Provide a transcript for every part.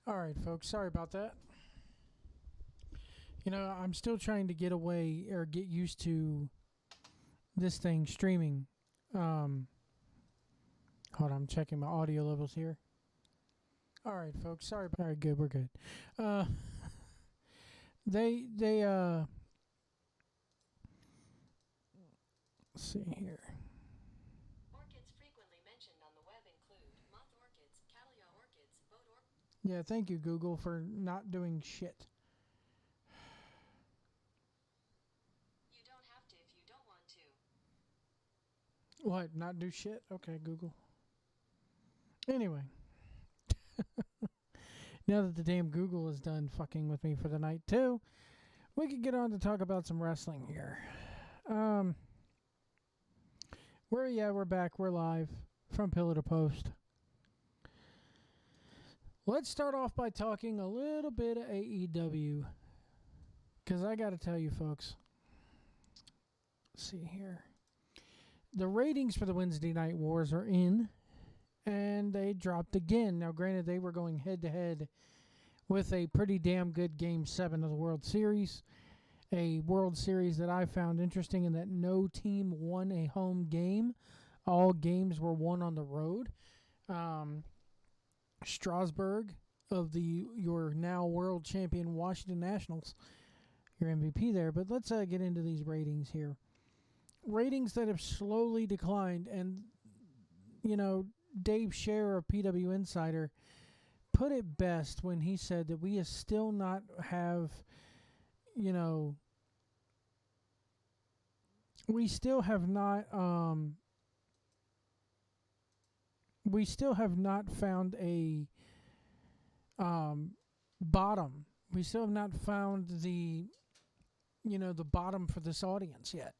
All right, folks. Sorry about that. You know, I'm still trying to get away or get used to this thing streaming. Um, Hold on, I'm checking my audio levels here. All right, folks. Sorry about. All right, good. We're good. Uh, they let's see here. Orchids frequently mentioned on the web include moth orchids, cattleya orchids, boat orchids. Yeah, thank you, Google, for not doing shit. You don't have to if you don't want to. What? Not do shit? Okay, Google. Anyway, now that the damn Google is done fucking with me for the night too, we could get on to talk about some wrestling here. Um, we're back. We're live from Pillar to Post. Let's start off by talking a little bit of AEW, because I got to tell you, folks. Let's see here. The ratings for the Wednesday Night Wars are in, and they dropped again. Now, granted, they were going head to head with a pretty damn good Game 7 of the World Series. A World Series that I found interesting in that no team won a home game. All games were won on the road. Strasburg of your now world champion Washington Nationals, your MVP there. But let's get into these ratings here. Ratings that have slowly declined, and you know, Dave Scher of PW Insider put it best when he said that we still not have, you know, we still have not found a bottom. We still have not found the bottom for this audience yet.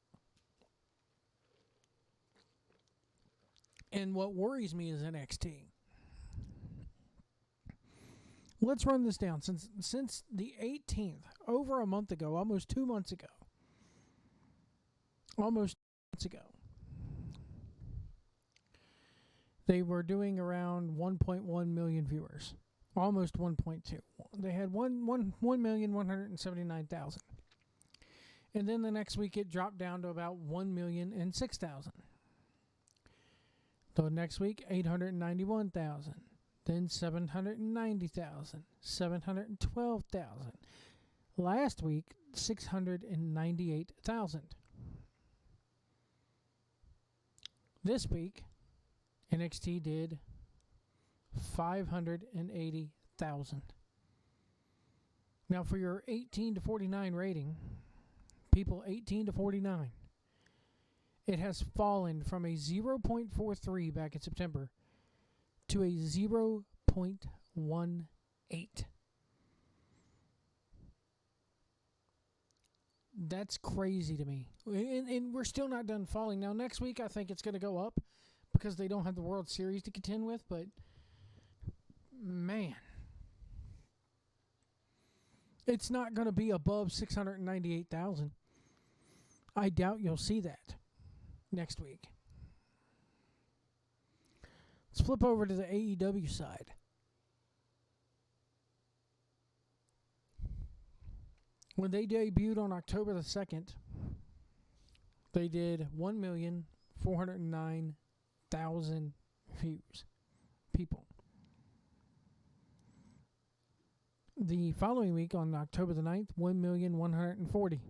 And what worries me is NXT. Let's run this down. Since the 18th, over a month ago, almost 2 months ago, they were doing around 1.1 million viewers, almost 1.2. They had 1,179,000. And then the next week it dropped down to about 1,006,000. The next week, 891,000. Then 790,000. 712,000. Last week, 698,000. This week, NXT did 580,000. Now, for your 18 to 49 rating, people 18 to 49, it has fallen from a 0.43 back in September to a 0.18. That's crazy to me. And we're still not done falling. Now, next week, I think it's going to go up because they don't have the World Series to contend with. But, man, it's not going to be above 698,000. I doubt you'll see that next week. Let's flip over to the AEW side. When they debuted on October the 2nd, they did 1,409,000 views. People. The following week, on October the 9th, 1,140,000.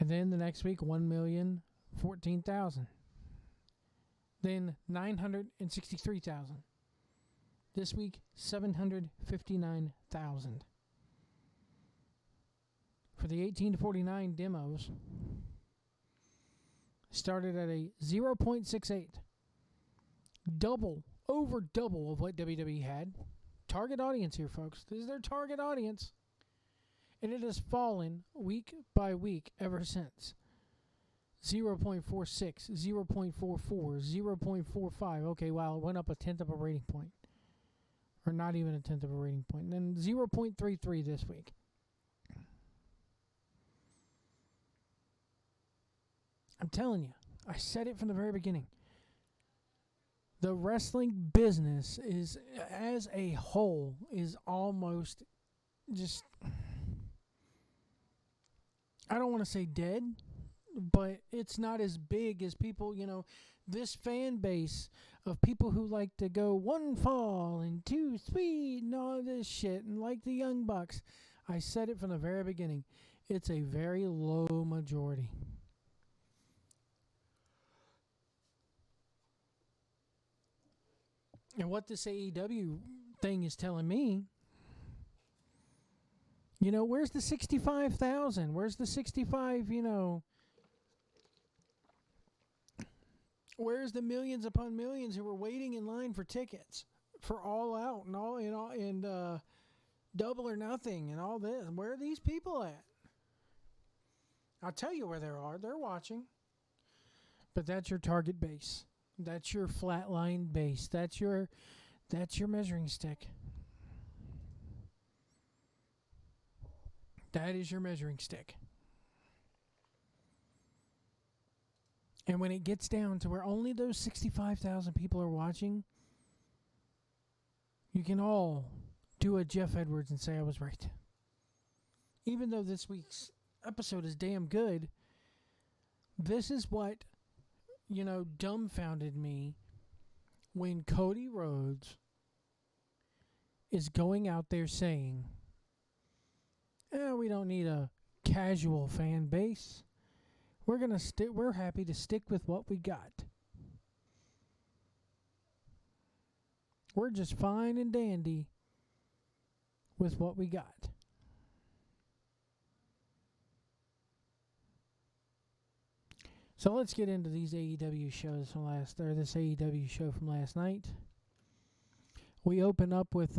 And then the next week, 1,014,000. Then 963,000. This week, 759,000. For the 18 to 49 demos, started at a 0.68. Over double of what WWE had. Target audience here, folks. This is their target audience. And it has fallen week by week ever since. 0.46, 0.44, 0.45. Okay, wow, it went up a tenth of a rating point. Or not even a tenth of a rating point. And then 0.33 this week. I'm telling you, I said it from the very beginning. The wrestling business is, as a whole, is almost just, I don't want to say dead, but it's not as big as people, this fan base of people who like to go one fall and two sweet and all this shit and like the Young Bucks. I said it from the very beginning. It's a very low majority. And what this AEW thing is telling me, where's the 65,000? Where's the 65, where's the millions upon millions who were waiting in line for tickets for All Out and Double or Nothing and all this? Where are these people at? I'll tell you where they are. They're watching. But that's your target base. That's your flatline base. That's your measuring stick. That is your measuring stick. And when it gets down to where only those 65,000 people are watching, you can all do a Jeff Edwards and say I was right. Even though this week's episode is damn good, this is what, dumbfounded me when Cody Rhodes is going out there saying, we don't need a casual fan base. We're happy to stick with what we got. We're just fine and dandy with what we got. So let's get into these AEW shows this AEW show from last night. We open up with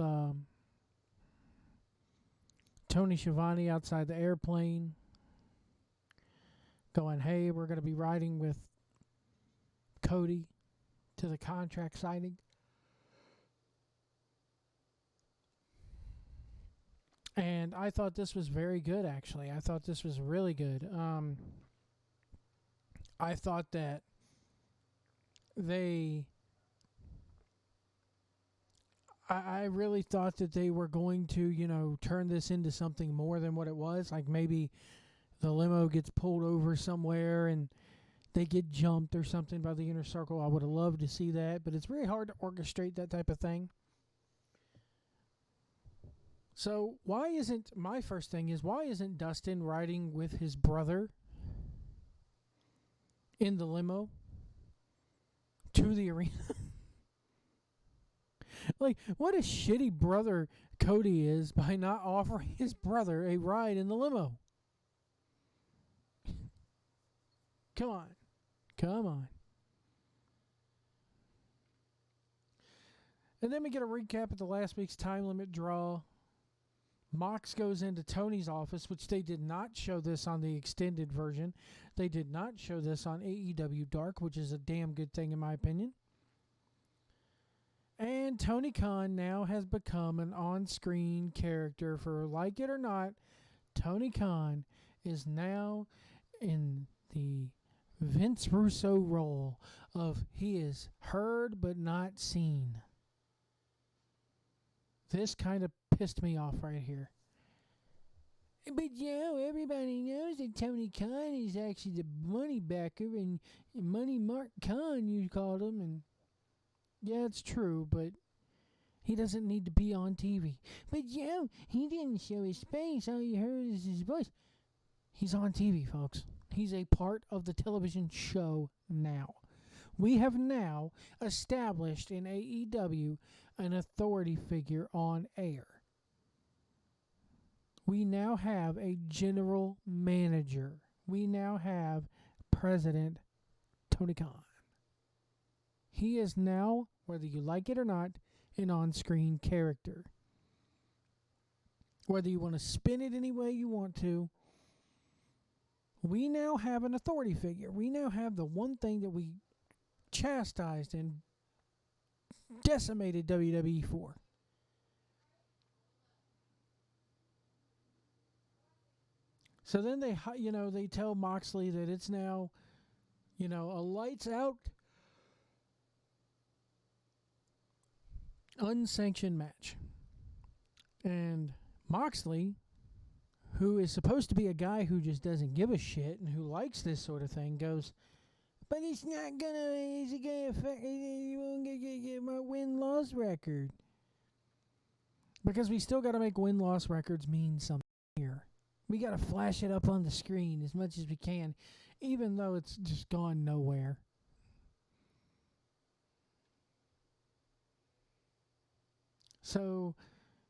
Tony Schiavone outside the airplane going, hey, we're going to be riding with Cody to the contract signing. And I thought this was very good, actually. I thought this was really good. I thought that I really thought that they were going to, turn this into something more than what it was. Like maybe the limo gets pulled over somewhere and they get jumped or something by the Inner Circle. I would have loved to see that, but it's very hard to orchestrate that type of thing. So my first thing is, why isn't Dustin riding with his brother in the limo to the arena? Like, what a shitty brother Cody is by not offering his brother a ride in the limo. Come on. And then we get a recap of the last week's time limit draw. Mox goes into Tony's office, which they did not show this on the extended version. They did not show this on AEW Dark, which is a damn good thing in my opinion. And Tony Khan now has become an on-screen character. For like it or not, Tony Khan is now in the Vince Russo role of he is heard but not seen. This kind of pissed me off right here. But everybody knows that Tony Khan is actually the money backer and Money Mark Khan, you called him. And yeah, it's true, but he doesn't need to be on TV. But he didn't show his face. All you heard is his voice. He's on TV, folks. He's a part of the television show now. We have now established in AEW an authority figure on air. We now have a general manager. We now have President Tony Khan. He is now, whether you like it or not, an on-screen character. Whether you want to spin it any way you want to, we now have an authority figure. We now have the one thing that we chastised and decimated WWE for. So then they tell Moxley that it's now, a lights out unsanctioned match. And Moxley, who is supposed to be a guy who just doesn't give a shit and who likes this sort of thing, goes, but it's not gonna, is it gonna affect, you won't get my win-loss record. Because we still gotta make win-loss records mean something here. We gotta flash it up on the screen as much as we can, even though it's just gone nowhere. So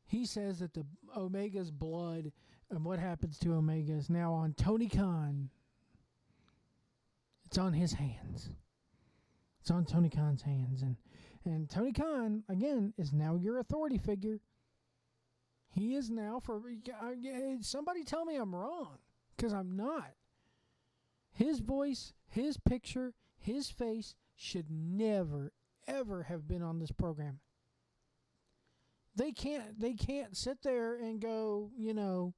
he says that the Omega's blood and what happens to Omega is now on Tony Khan. It's on his hands. It's on Tony Khan's hands. And Tony Khan, again, is now your authority figure. He is now somebody tell me I'm wrong, because I'm not. His voice, his picture, his face should never, ever have been on this program. They can't sit there and go, you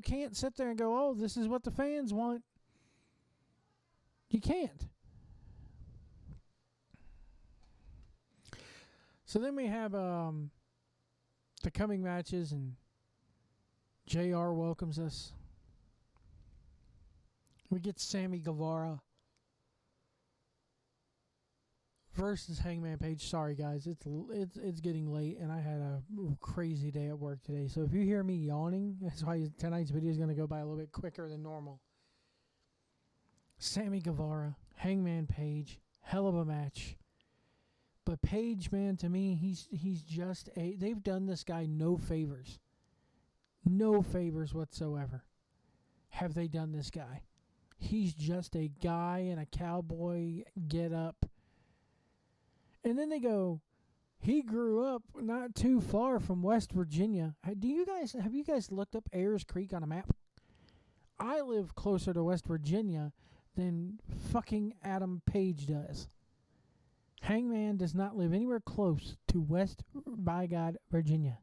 can't sit there and go, oh, this is what the fans want. You can't. So then we have the coming matches, and JR welcomes us. We get Sammy Guevara versus Hangman Page. Sorry guys, it's getting late and I had a crazy day at work today. So if you hear me yawning, that's why tonight's video is going to go by a little bit quicker than normal. Sammy Guevara, Hangman Page, hell of a match. But Page, man, to me, he's just they've done this guy no favors. No favors whatsoever have they done this guy. He's just a guy in a cowboy get up. And then they go, he grew up not too far from West Virginia. Have you guys looked up Ayers Creek on a map? I live closer to West Virginia than fucking Adam Page does. Hangman does not live anywhere close to West by God, Virginia.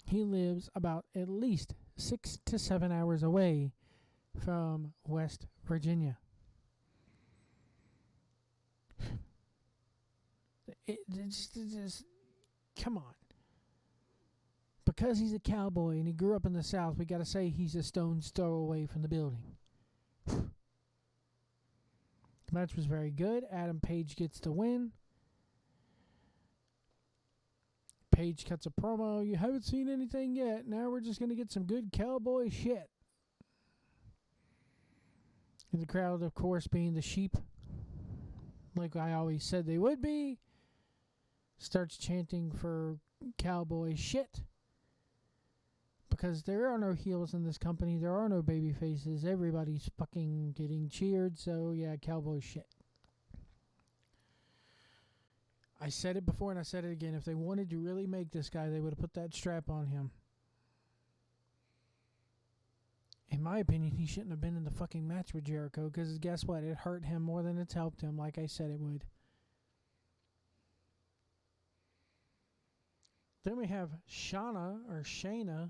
He lives about at least 6 to 7 hours away from West Virginia. Just, come on. Because he's a cowboy and he grew up in the South, we got to say he's a stone's throw away from the building. The match was very good. Adam Page gets the win. Page cuts a promo. You haven't seen anything yet. Now we're just going to get some good cowboy shit. And the crowd, of course, being the sheep, like I always said they would be, starts chanting for cowboy shit. Because there are no heels in this company. There are no baby faces. Everybody's fucking getting cheered. So, yeah, cowboy shit. I said it before and I said it again. If they wanted to really make this guy, they would have put that strap on him. In my opinion, he shouldn't have been in the fucking match with Jericho, because guess what? It hurt him more than it's helped him, like I said it would. Then we have Shayna, or Shayna.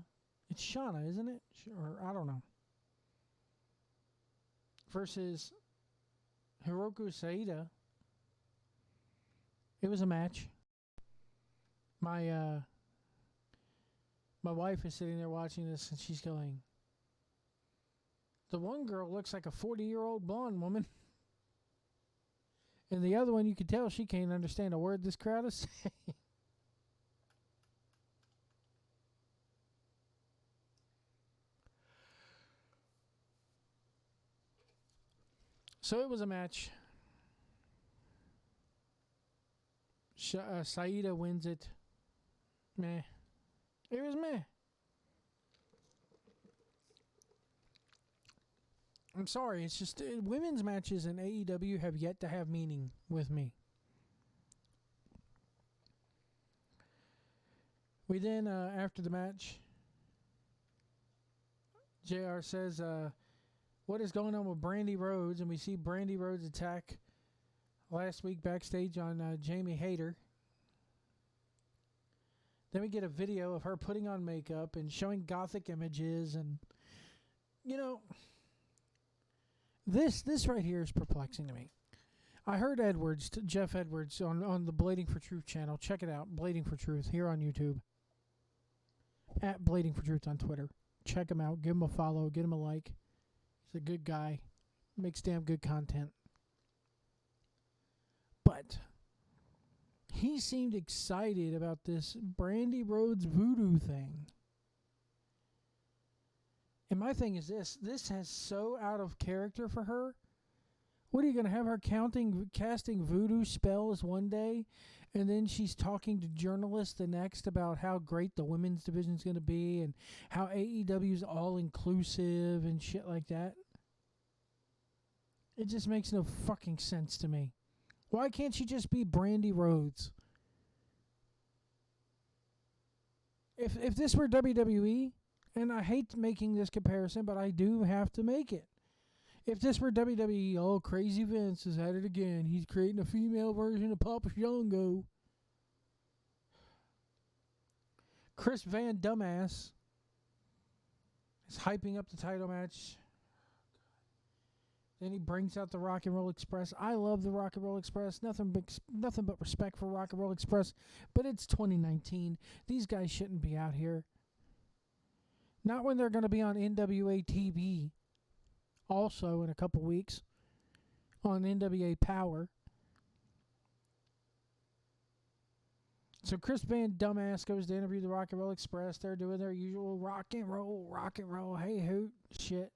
It's Shayna, isn't it? Or I don't know. Versus Hiroku Saida. It was a match. My wife is sitting there watching this, and she's going, the one girl looks like a 40-year-old blonde woman. And the other one, you can tell she can't understand a word this crowd is saying. So it was a match. Saida wins it. Meh. It was meh. I'm sorry, it's just women's matches in AEW have yet to have meaning with me. We then, after the match, JR says, what is going on with Brandy Rhodes? And we see Brandy Rhodes attack last week backstage on Jamie Hayter. Then we get a video of her putting on makeup and showing gothic images, and, you know, This right here is perplexing to me. I heard Jeff Edwards, on the Blading for Truth channel. Check it out, Blading for Truth, here on YouTube. At Blading for Truth on Twitter. Check him out. Give him a follow. Give him a like. He's a good guy. Makes damn good content. But he seemed excited about this Brandy Rhodes voodoo thing. And my thing is this has so out of character for her. What are you going to have her casting voodoo spells one day, and then she's talking to journalists the next about how great the women's division is going to be and how AEW is all inclusive and shit like that? It just makes no fucking sense to me. Why can't she just be Brandy Rhodes? If this were WWE, and I hate making this comparison, but I do have to make it. If this were WWE, oh, Crazy Vince is at it again. He's creating a female version of Papa Shango. Chris Van Dumbass is hyping up the title match. Then he brings out the Rock and Roll Express. I love the Rock and Roll Express. Nothing but respect for Rock and Roll Express. But it's 2019. These guys shouldn't be out here. Not when they're going to be on NWA TV. Also in a couple weeks. On NWA Power. So Chris Van Dumbass goes to interview the Rock and Roll Express. They're doing their usual rock and roll, hey hoot shit.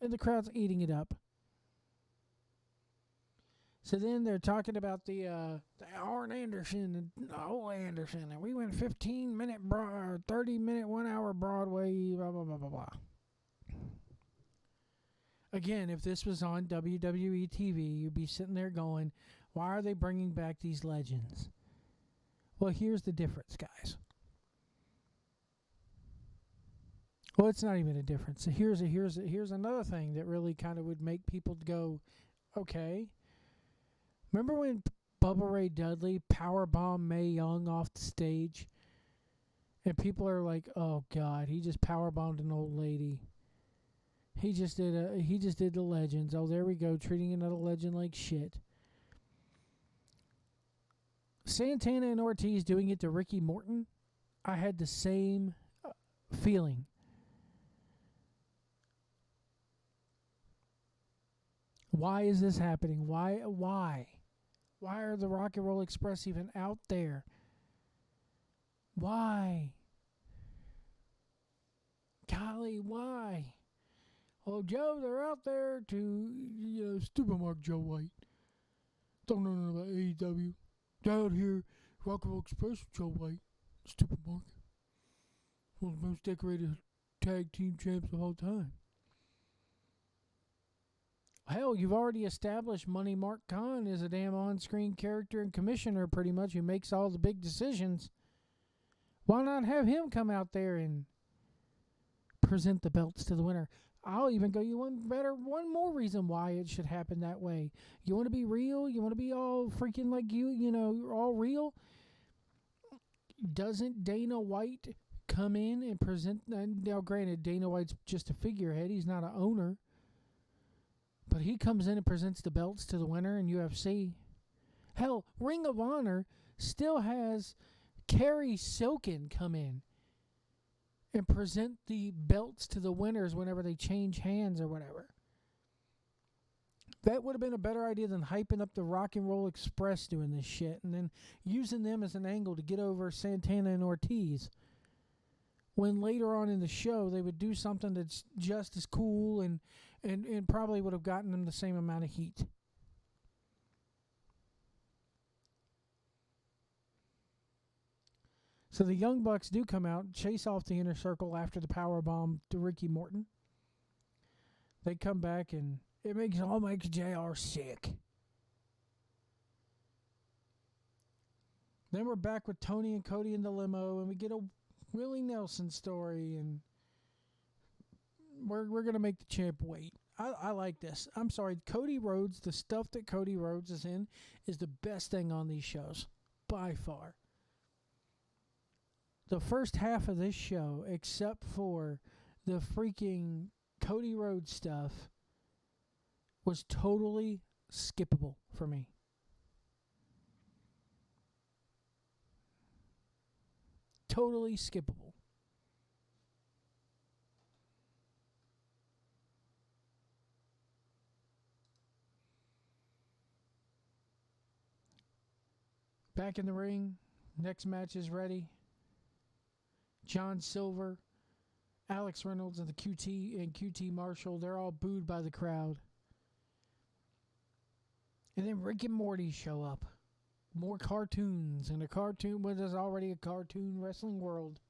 And the crowd's eating it up. So then they're talking about the Arn Anderson and Ole Anderson, and we went 15-minute, 30-minute, 1 hour Broadway, blah, blah, blah, blah, blah. Again, if this was on WWE TV, you'd be sitting there going, why are they bringing back these legends? Well, here's the difference, guys. Well, it's not even a difference. So here's another thing that really kind of would make people go, okay. Remember when Bubba Ray Dudley powerbombed Mae Young off the stage? And people are like, oh God, he just powerbombed an old lady. He just did the legends. Oh, there we go, treating another legend like shit. Santana and Ortiz doing it to Ricky Morton, I had the same feeling. Why is this happening? Why? Why are the Rock and Roll Express even out there? Why? Golly, why? Oh, Joe, they're out there to, stupid Mark Joe White. Don't know nothing about AEW. Down here, Rock and Roll Express with Joe White. Stupid Mark. One of the most decorated tag team champs of all time. Hell, you've already established Money Mark Khan as a damn on-screen character and commissioner, pretty much, who makes all the big decisions. Why not have him come out there and present the belts to the winner? I'll even go you one more reason why it should happen that way. You want to be real? You want to be all freaking like you're all real? Doesn't Dana White come in and present? Now, granted, Dana White's just a figurehead. He's not an owner. But he comes in and presents the belts to the winner in UFC. Hell, Ring of Honor still has Kerry Silkin come in and present the belts to the winners whenever they change hands or whatever. That would have been a better idea than hyping up the Rock and Roll Express doing this shit and then using them as an angle to get over Santana and Ortiz. When later on in the show they would do something that's just as cool and probably would have gotten them the same amount of heat. So the Young Bucks do come out, chase off the Inner Circle after the powerbomb to Ricky Morton. They come back and it makes JR sick. Then we're back with Tony and Cody in the limo, and we get a Willie Nelson story, and we're going to make the champ wait. I like this. I'm sorry, Cody Rhodes, the stuff that Cody Rhodes is in is the best thing on these shows, by far. The first half of this show, except for the freaking Cody Rhodes stuff, was totally skippable for me. Totally skippable. Back in the ring. Next match is ready. John Silver, Alex Reynolds, and the QT Marshall, they're all booed by the crowd. And then Rick and Morty show up. More cartoons in a cartoon what is already a cartoon wrestling world.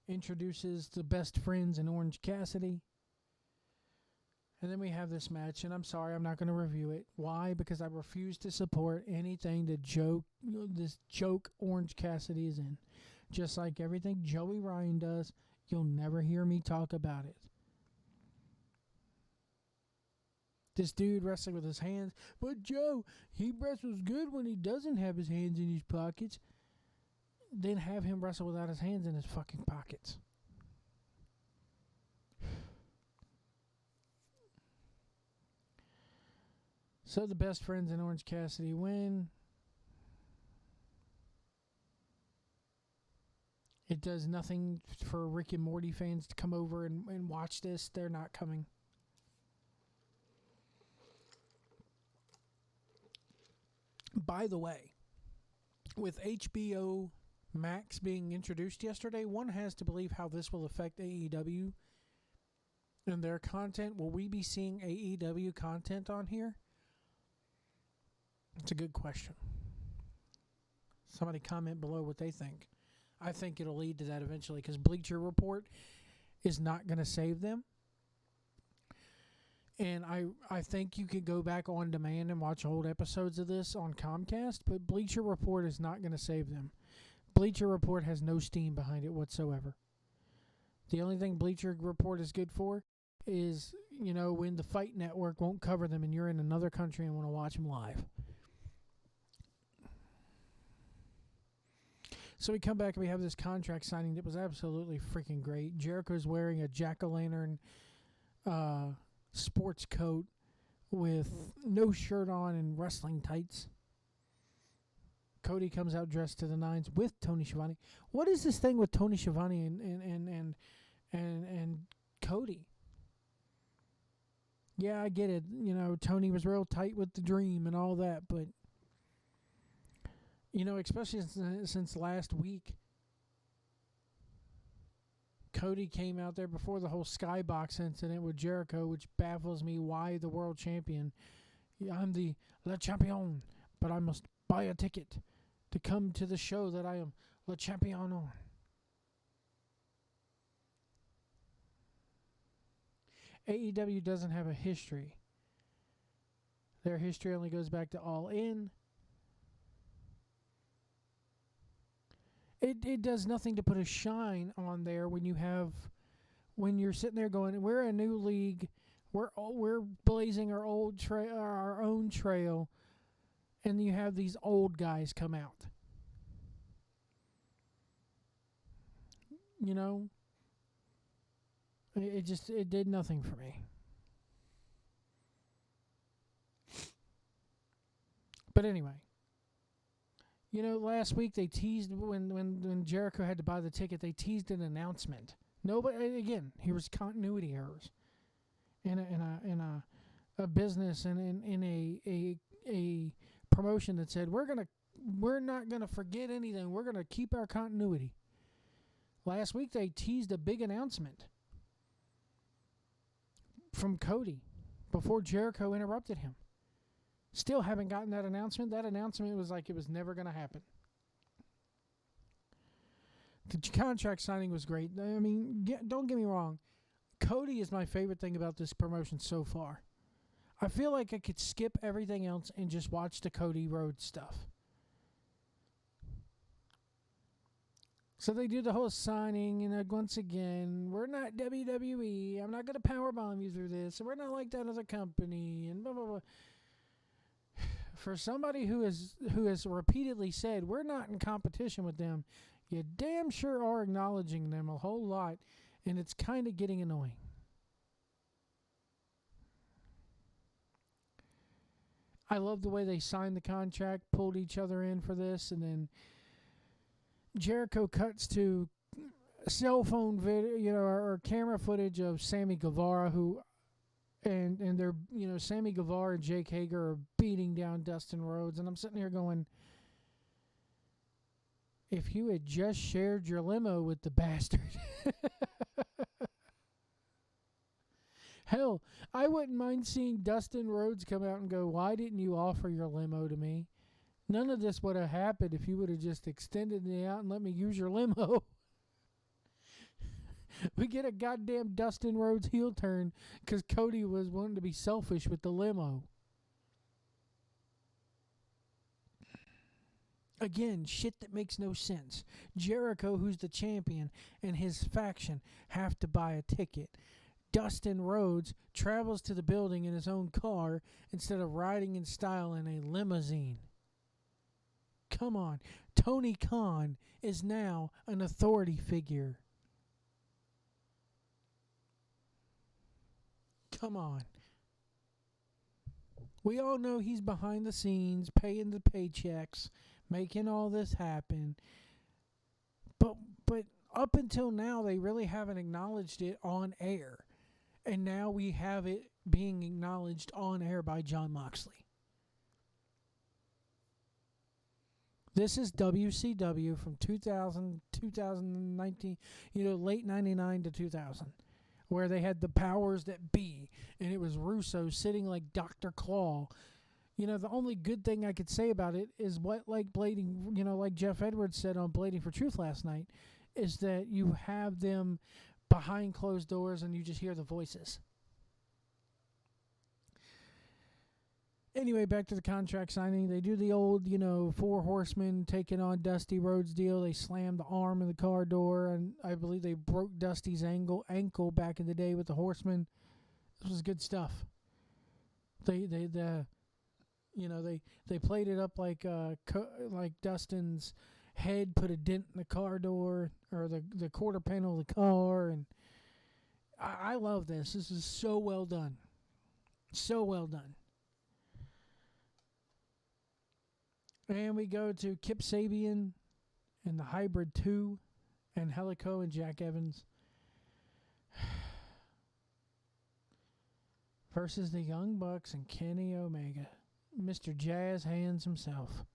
Introduces the best friends in Orange Cassidy. And then we have this match, and I'm sorry, I'm not going to review it. Why? Because I refuse to support anything that this joke Orange Cassidy is in. Just like everything Joey Ryan does, you'll never hear me talk about it. This dude wrestling with his hands. But Joe, he wrestles good when he doesn't have his hands in his pockets. Then have him wrestle without his hands in his fucking pockets. So the best friends in Orange Cassidy win. It does nothing for Rick and Morty fans to come over and watch this. They're not coming. By the way, with HBO Max being introduced yesterday, one has to believe how this will affect AEW and their content. Will we be seeing AEW content on here? It's a good question. Somebody comment below what they think. I think it'll lead to that eventually because Bleacher Report is not going to save them. And I think you could go back on demand and watch old episodes of this on Comcast, but Bleacher Report is not going to save them. Bleacher Report has no steam behind it whatsoever. The only thing Bleacher Report is good for is, when the Fight Network won't cover them and you're in another country and want to watch them live. So we come back and we have this contract signing that was absolutely freaking great. Jericho's wearing a jack-o'-lantern sports coat with no shirt on and wrestling tights. Cody comes out dressed to the nines with Tony Schiavone. What is this thing with Tony Schiavone and Cody? Yeah, I get it. Tony was real tight with the Dream and all that, but especially since last week, Cody came out there before the whole Skybox incident with Jericho, which baffles me why the world champion. I'm the Le Champion, but I must buy a ticket to come to the show that I am Le Champion on. AEW doesn't have a history. Their history only goes back to All In. It does nothing to put a shine on there when you're sitting there going, we're a new league, we're blazing our own trail, and you have these old guys come out. It did nothing for me. But anyway. Last week they teased when Jericho had to buy the ticket. They teased an announcement. Nobody, again, here was continuity errors in a business and in a promotion that said we're not gonna forget anything. We're gonna keep our continuity. Last week they teased a big announcement from Cody before Jericho interrupted him. Still haven't gotten that announcement. That announcement was like it was never going to happen. The contract signing was great. I mean, don't get me wrong. Cody is my favorite thing about this promotion so far. I feel like I could skip everything else and just watch the Cody Rhodes stuff. So they do the whole signing, and once again, we're not WWE. I'm not going to powerbomb you through this. We're not like that other company, and blah, blah, blah. For somebody who has repeatedly said we're not in competition with them, you damn sure are acknowledging them a whole lot, and it's kind of getting annoying. I love the way they signed the contract, pulled each other in for this, and then Jericho cuts to cell phone video, or camera footage of Sammy Guevara, and they're, Sammy Guevara and Jake Hager are beating down Dustin Rhodes, and I'm sitting here going, if you had just shared your limo with the bastard. Hell, I wouldn't mind seeing Dustin Rhodes come out and go, why didn't you offer your limo to me? None of this would have happened if you would have just extended me out and let me use your limo. We get a goddamn Dustin Rhodes heel turn because Cody was wanting to be selfish with the limo. Again, shit that makes no sense. Jericho, who's the champion, and his faction have to buy a ticket. Dustin Rhodes travels to the building in his own car instead of riding in style in a limousine. Come on. Tony Khan is now an authority figure. Come on. We all know he's behind the scenes, paying the paychecks, making all this happen. But up until now, they really haven't acknowledged it on air. And now we have it being acknowledged on air by Jon Moxley. This is WCW from 2019, late 99 to 2000, where they had the powers that be, and it was Russo sitting like Dr. Claw. The only good thing I could say about it is what, like Blading, like Jeff Edwards said on Blading for Truth last night, is that you have them behind closed doors and you just hear the voices. Anyway, back to the contract signing. They do the old, Four Horsemen taking on Dusty Rhodes deal. They slam the arm in the car door, and I believe they broke Dusty's ankle back in the day with the Horsemen. This was good stuff. They played it up like Dustin's head put a dent in the car door, or the quarter panel of the car, and I love this. This is so well done. So well done. And we go to Kip Sabian and the Hybrid 2 and Helico and Jack Evans versus the Young Bucks and Kenny Omega. Mr. Jazz Hands himself.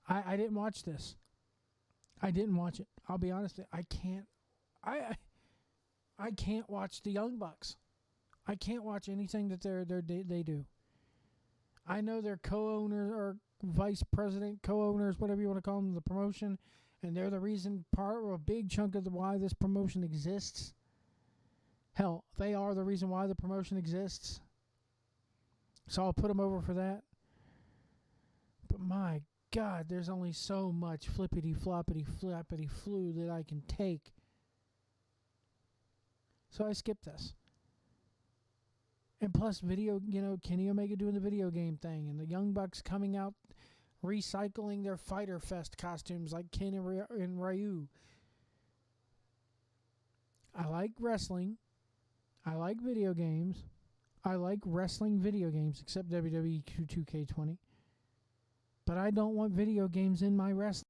I didn't watch this. I didn't watch it. I'll be honest. I can't watch the Young Bucks. I can't watch anything that they do. I know they're co-owners or vice president, co-owners, whatever you want to call them, the promotion, and they're the reason, part of a big chunk of why this promotion exists. Hell, they are the reason why the promotion exists. So I'll put them over for that. But my God, there's only so much flippity flu that I can take. So I skipped this. And plus Kenny Omega doing the video game thing, and the Young Bucks coming out recycling their Fyter Fest costumes like Ken and Ryu. I like wrestling. I like video games. I like wrestling video games, except WWE 2K20. But I don't want video games in my wrestling.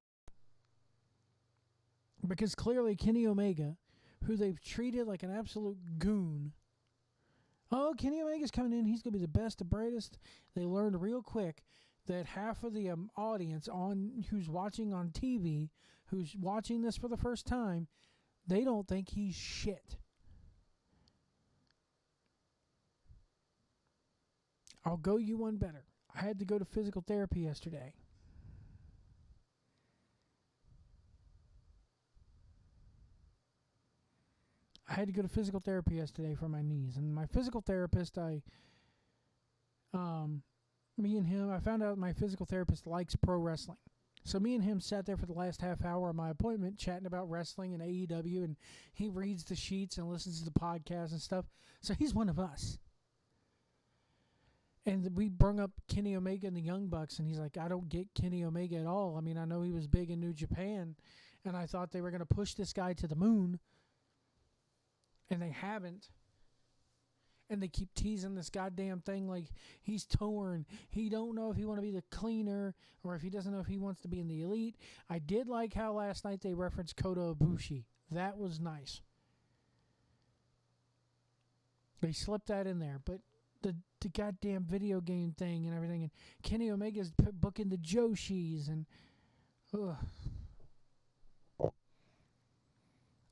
Because clearly Kenny Omega, who they've treated like an absolute goon. Oh, Kenny Omega's coming in. He's going to be the best, the brightest. They learned real quick that half of the audience who's watching on TV, who's watching this for the first time, they don't think he's shit. I'll go you one better. I had to go to physical therapy yesterday. I had to go to physical therapy yesterday for my knees. And my physical therapist, me and him, I found out my physical therapist likes pro wrestling. So me and him sat there for the last half hour of my appointment chatting about wrestling and AEW, and he reads the sheets and listens to the podcast and stuff. So he's one of us. And we brung up Kenny Omega and the Young Bucks, and he's like, I don't get Kenny Omega at all. I mean, I know he was big in New Japan, and I thought they were going to push this guy to the moon, and they haven't. and they keep teasing this goddamn thing like he's torn. He don't know if he want to be the cleaner or if he doesn't know if he wants to be in the elite. I did like how last night they referenced Kota Ibushi. That was nice. They slipped that in there, but the goddamn video game thing and everything, and Kenny Omega's booking the Joshis, and ugh.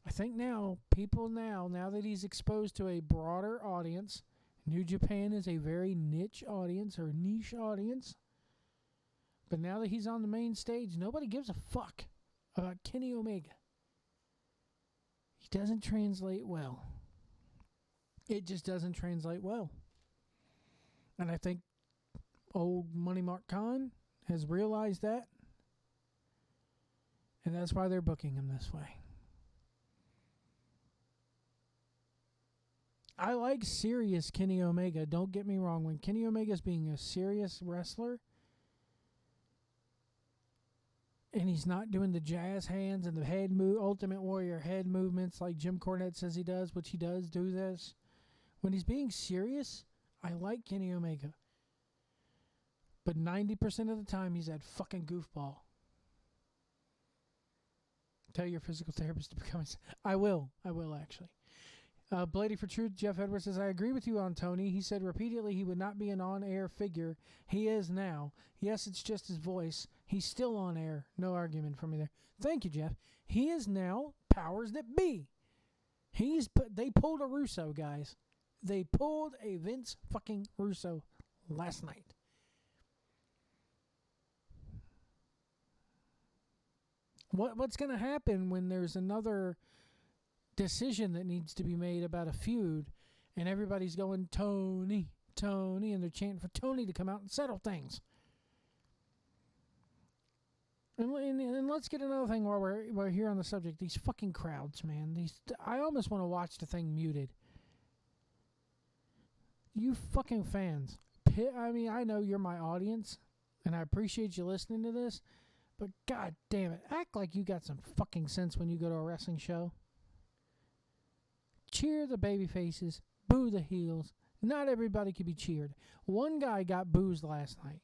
I think now, people now that he's exposed to a broader audience, New Japan is a very niche audience. But now that he's on the main stage, nobody gives a fuck about Kenny Omega. He doesn't translate well. It just doesn't translate well. And I think old Money Mark Khan has realized that. And that's why they're booking him this way. I like serious Kenny Omega. Don't get me wrong. When Kenny Omega's being a serious wrestler and he's not doing the jazz hands and the head move, Ultimate Warrior head movements like Jim Cornette says he does, which he does do this. When he's being serious, I like Kenny Omega. But 90% of the time, he's that fucking goofball. Tell your physical therapist to become I will actually. Blady for Truth, Jeff Edwards says, I agree with you on Tony. He said repeatedly he would not be an on-air figure. He is now. Yes, it's just his voice. He's still on air. No argument from me there. Thank you, Jeff. He is now powers that be. They pulled a Russo, guys. They pulled a Vince fucking Russo last night. What's going to happen when there's another decision that needs to be made about a feud and everybody's going Tony, and they're chanting for Tony to come out and settle things? And let's get another thing while we're here on the subject. These fucking crowds, man. I almost want to watch the thing muted. You fucking fans. I mean, I know you're my audience, and I appreciate you listening to this, but god damn it, act like you got some fucking sense when you go to a wrestling show. Cheer the baby faces, boo the heels. Not everybody can be cheered. One guy got boozed last night.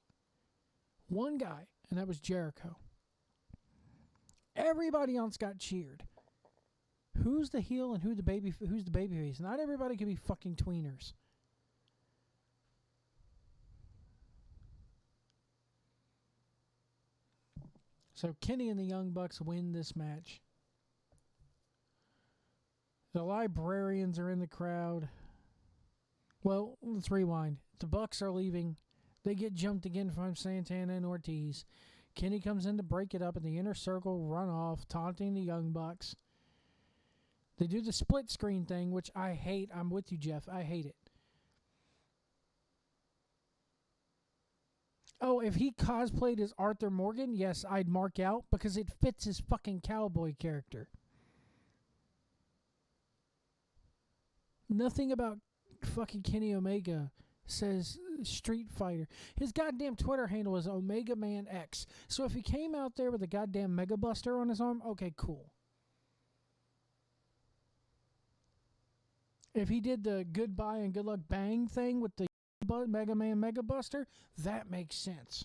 One guy, and that was Jericho. Everybody else got cheered. Who's the heel and who's the baby face? Not everybody can be fucking tweeners. So Kenny and the Young Bucks win this match. The Librarians are in the crowd. Well, let's rewind. The Bucks are leaving. They get jumped again from Santana and Ortiz. Kenny comes in to break it up, and the Inner Circle run off, taunting the Young Bucks. They do the split screen thing, which I hate. I'm with you, Jeff. I hate it. Oh, if he cosplayed as Arthur Morgan, yes, I'd mark out because it fits his fucking cowboy character. Nothing about fucking Kenny Omega says Street Fighter. His goddamn Twitter handle is Omega Man X. So if he came out there with a goddamn Mega Buster on his arm, okay, cool. If he did the goodbye and good luck bang thing with the Mega Man Mega Buster, that makes sense.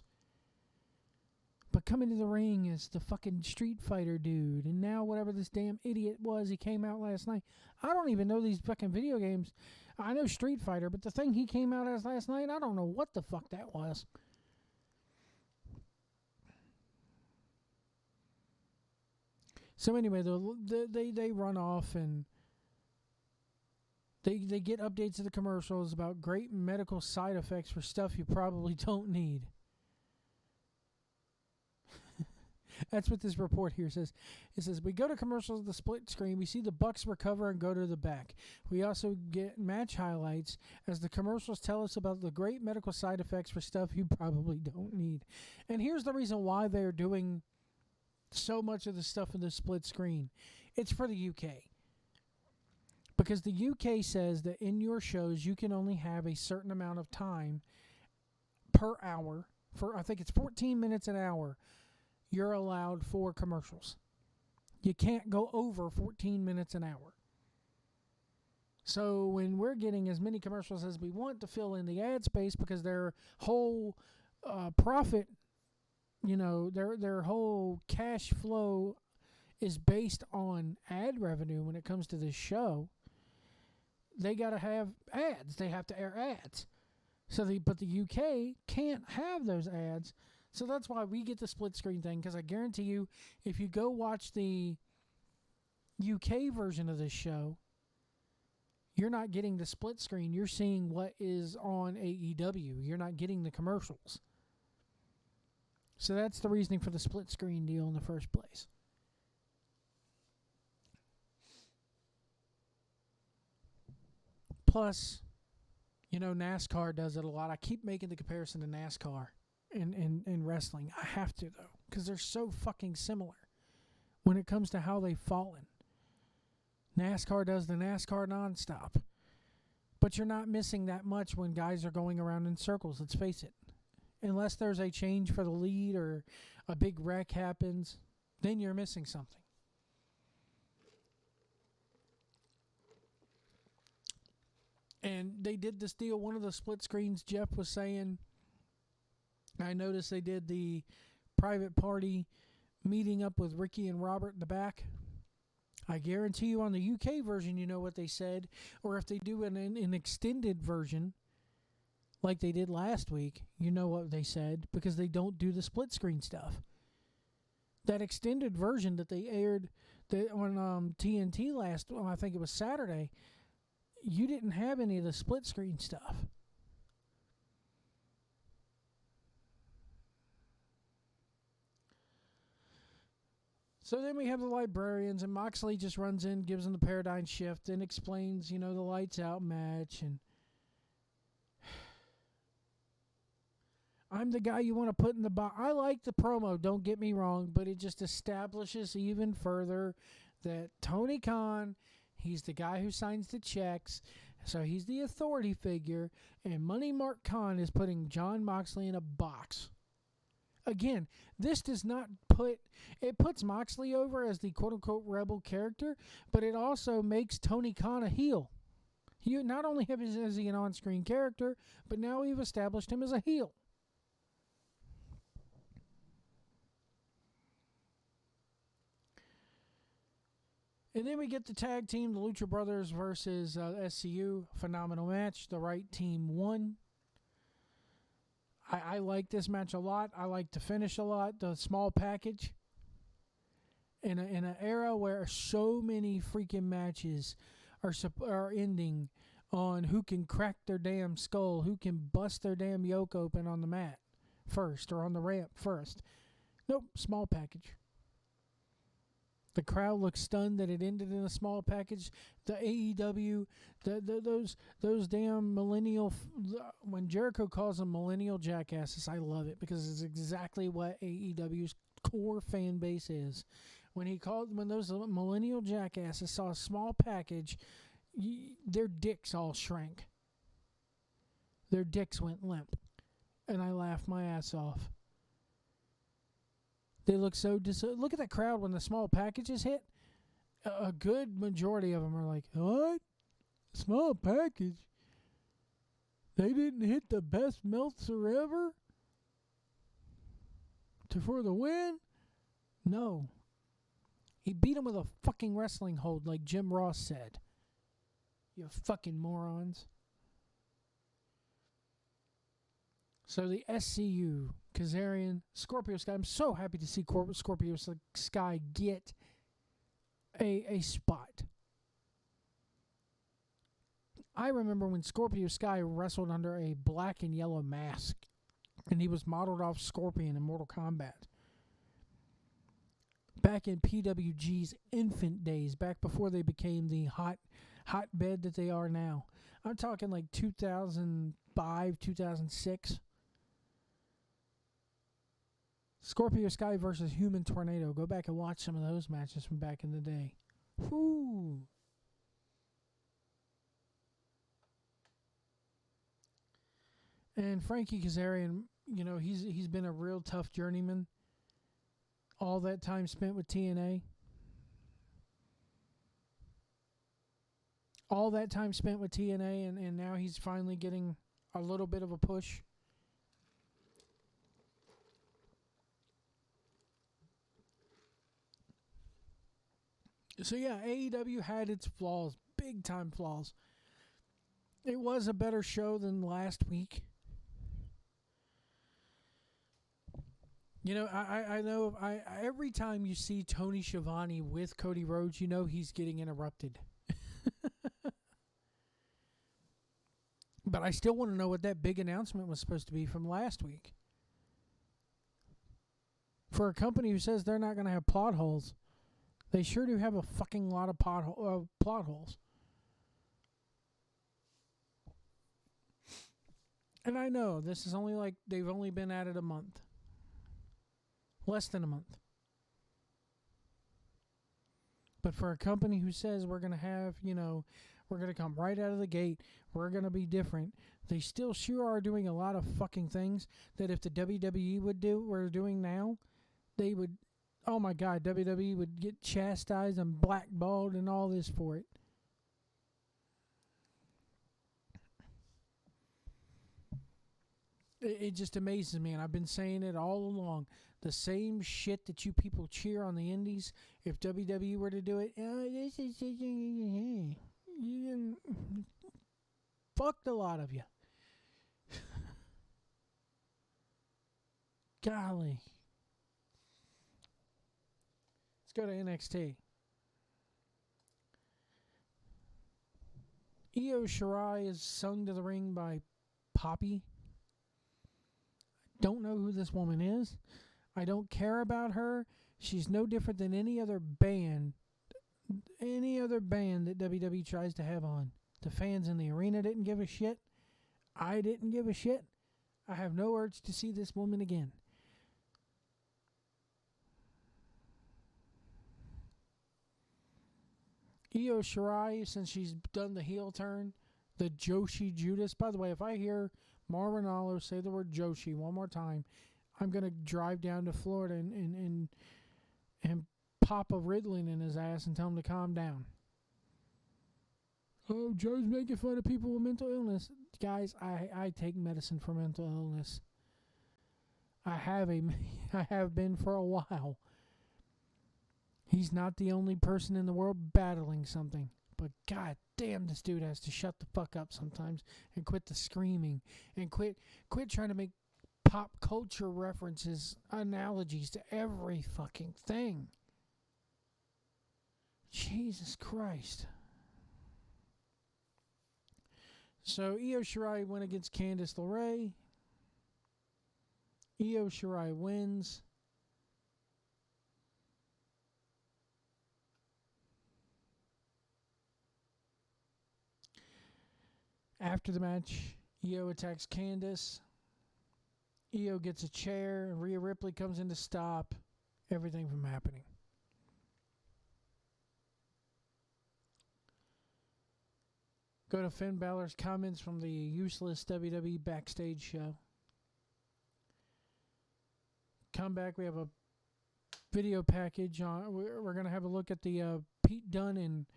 But coming to the ring is the fucking Street Fighter dude, and now whatever this damn idiot was, he came out last night. I don't even know these fucking video games. I know Street Fighter, but the thing he came out as last night, I don't know what the fuck that was. So anyway, they run off and they get updates of the commercials about great medical side effects for stuff you probably don't need. That's what this report here says. It says, we go to commercials, the split screen. We see the Bucks recover and go to the back. We also get match highlights as the commercials tell us about the great medical side effects for stuff you probably don't need. And here's the reason why they're doing so much of the stuff in the split screen. It's for the UK. Because the UK says that in your shows, you can only have a certain amount of time per hour. For I think it's 14 minutes an hour. You're allowed for commercials. You can't go over 14 minutes an hour. So when we're getting as many commercials as we want to fill in the ad space because their whole profit, their whole cash flow is based on ad revenue when it comes to this show, they got to have ads. They have to air ads. But the UK can't have those ads. So that's why we get the split screen thing, because I guarantee you, if you go watch the UK version of this show, you're not getting the split screen. You're seeing what is on AEW. You're not getting the commercials. So that's the reasoning for the split screen deal in the first place. Plus, NASCAR does it a lot. I keep making the comparison to NASCAR in wrestling. I have to, though, because they're so fucking similar when it comes to how they've fallen. NASCAR does the NASCAR nonstop. But you're not missing that much when guys are going around in circles, let's face it. Unless there's a change for the lead or a big wreck happens, then you're missing something. And they did this deal, one of the split screens Jeff was saying, I noticed they did the private party meeting up with Ricky and Robert in the back. I guarantee you on the UK version, you know what they said. Or if they do an extended version, like they did last week, you know what they said, because they don't do the split screen stuff. That extended version that they aired on TNT I think it was Saturday, you didn't have any of the split screen stuff. So then we have the librarians, and Moxley just runs in, gives them the paradigm shift, and explains, the lights out match. And I'm the guy you want to put in the box. I like the promo, don't get me wrong, but it just establishes even further that Tony Khan, he's the guy who signs the checks, so he's the authority figure, and Money Mark Khan is putting Jon Moxley in a box. Again, this does not it puts Moxley over as the quote-unquote rebel character, but it also makes Tony Khan a heel. You not only is he an on-screen character, but now we've established him as a heel. And then we get the tag team, the Lucha Brothers versus SCU. Phenomenal match. The right team won. I like this match a lot. I like the finish a lot. The small package. In an era where so many freaking matches are ending on who can crack their damn skull, who can bust their damn yoke open on the mat first or on the ramp first. Nope, small package. The crowd looked stunned that it ended in a small package. The AEW, those damn millennial, when Jericho calls them millennial jackasses, I love it because it's exactly what AEW's core fan base is. When those millennial jackasses saw a small package, their dicks all shrank. Their dicks went limp. And I laughed my ass off. They look so look at that crowd when the small packages hit. A good majority of them are like, what? Small package? They didn't hit the best Meltzer ever? For the win? No. He beat him with a fucking wrestling hold like Jim Ross said. You fucking morons. So the SCU, Kazarian, Scorpio Sky. I'm so happy to see Scorpio Sky get a spot. I remember when Scorpio Sky wrestled under a black and yellow mask, and he was modeled off Scorpion in Mortal Kombat. Back in PWG's infant days, back before they became the hotbed that they are now. I'm talking like 2005, 2006. Scorpio Sky versus Human Tornado. Go back and watch some of those matches from back in the day. Whoo! And Frankie Kazarian, he's been a real tough journeyman. All that time spent with TNA. all that time spent with TNA, and now he's finally getting a little bit of a push. So yeah, AEW had its flaws, big time flaws. It was a better show than last week. You know, I know every time you see Tony Schiavone with Cody Rhodes, you know he's getting interrupted. But I still want to know what that big announcement was supposed to be from last week. For a company who says they're not going to have plot holes, they sure do have a fucking lot of plot holes. And I know this is only like they've only been at it a month. Less than a month. But for a company who says we're going to have, you know, we're going to come right out of the gate, we're going to be different, they still sure are doing a lot of fucking things that if the WWE would do, we're doing now, they would, oh my God, WWE would get chastised and blackballed and all this for it. It just amazes me, and I've been saying it all along. The same shit that you people cheer on the indies, if WWE were to do it, fucked a lot of you. Golly. Let's go to NXT. Io Shirai is sung to the ring by Poppy. Don't know who this woman is. I don't care about her. She's no different than any other band that WWE tries to have on. The fans in the arena didn't give a shit. I didn't give a shit. I have no urge to see this woman again. Io Shirai, since she's done the heel turn, the Joshi Judas. By the way, if I hear Marvin Aller say the word Joshi one more time, I'm going to drive down to Florida and pop a Ritalin in his ass and tell him to calm down. Oh, Joe's making fun of people with mental illness. Guys, I take medicine for mental illness. I have been for a while. He's not the only person in the world battling something. But god damn, this dude has to shut the fuck up sometimes and quit the screaming and quit trying to make pop culture references, analogies to every fucking thing. Jesus Christ. So Io Shirai went against Candice LeRae. Io Shirai wins. After the match, Io attacks Candice. Io gets a chair. Rhea Ripley comes in to stop everything from happening. Go to Finn Balor's comments from the useless WWE backstage show. Come back. We have a video package on. We're going to have a look at the Pete Dunne and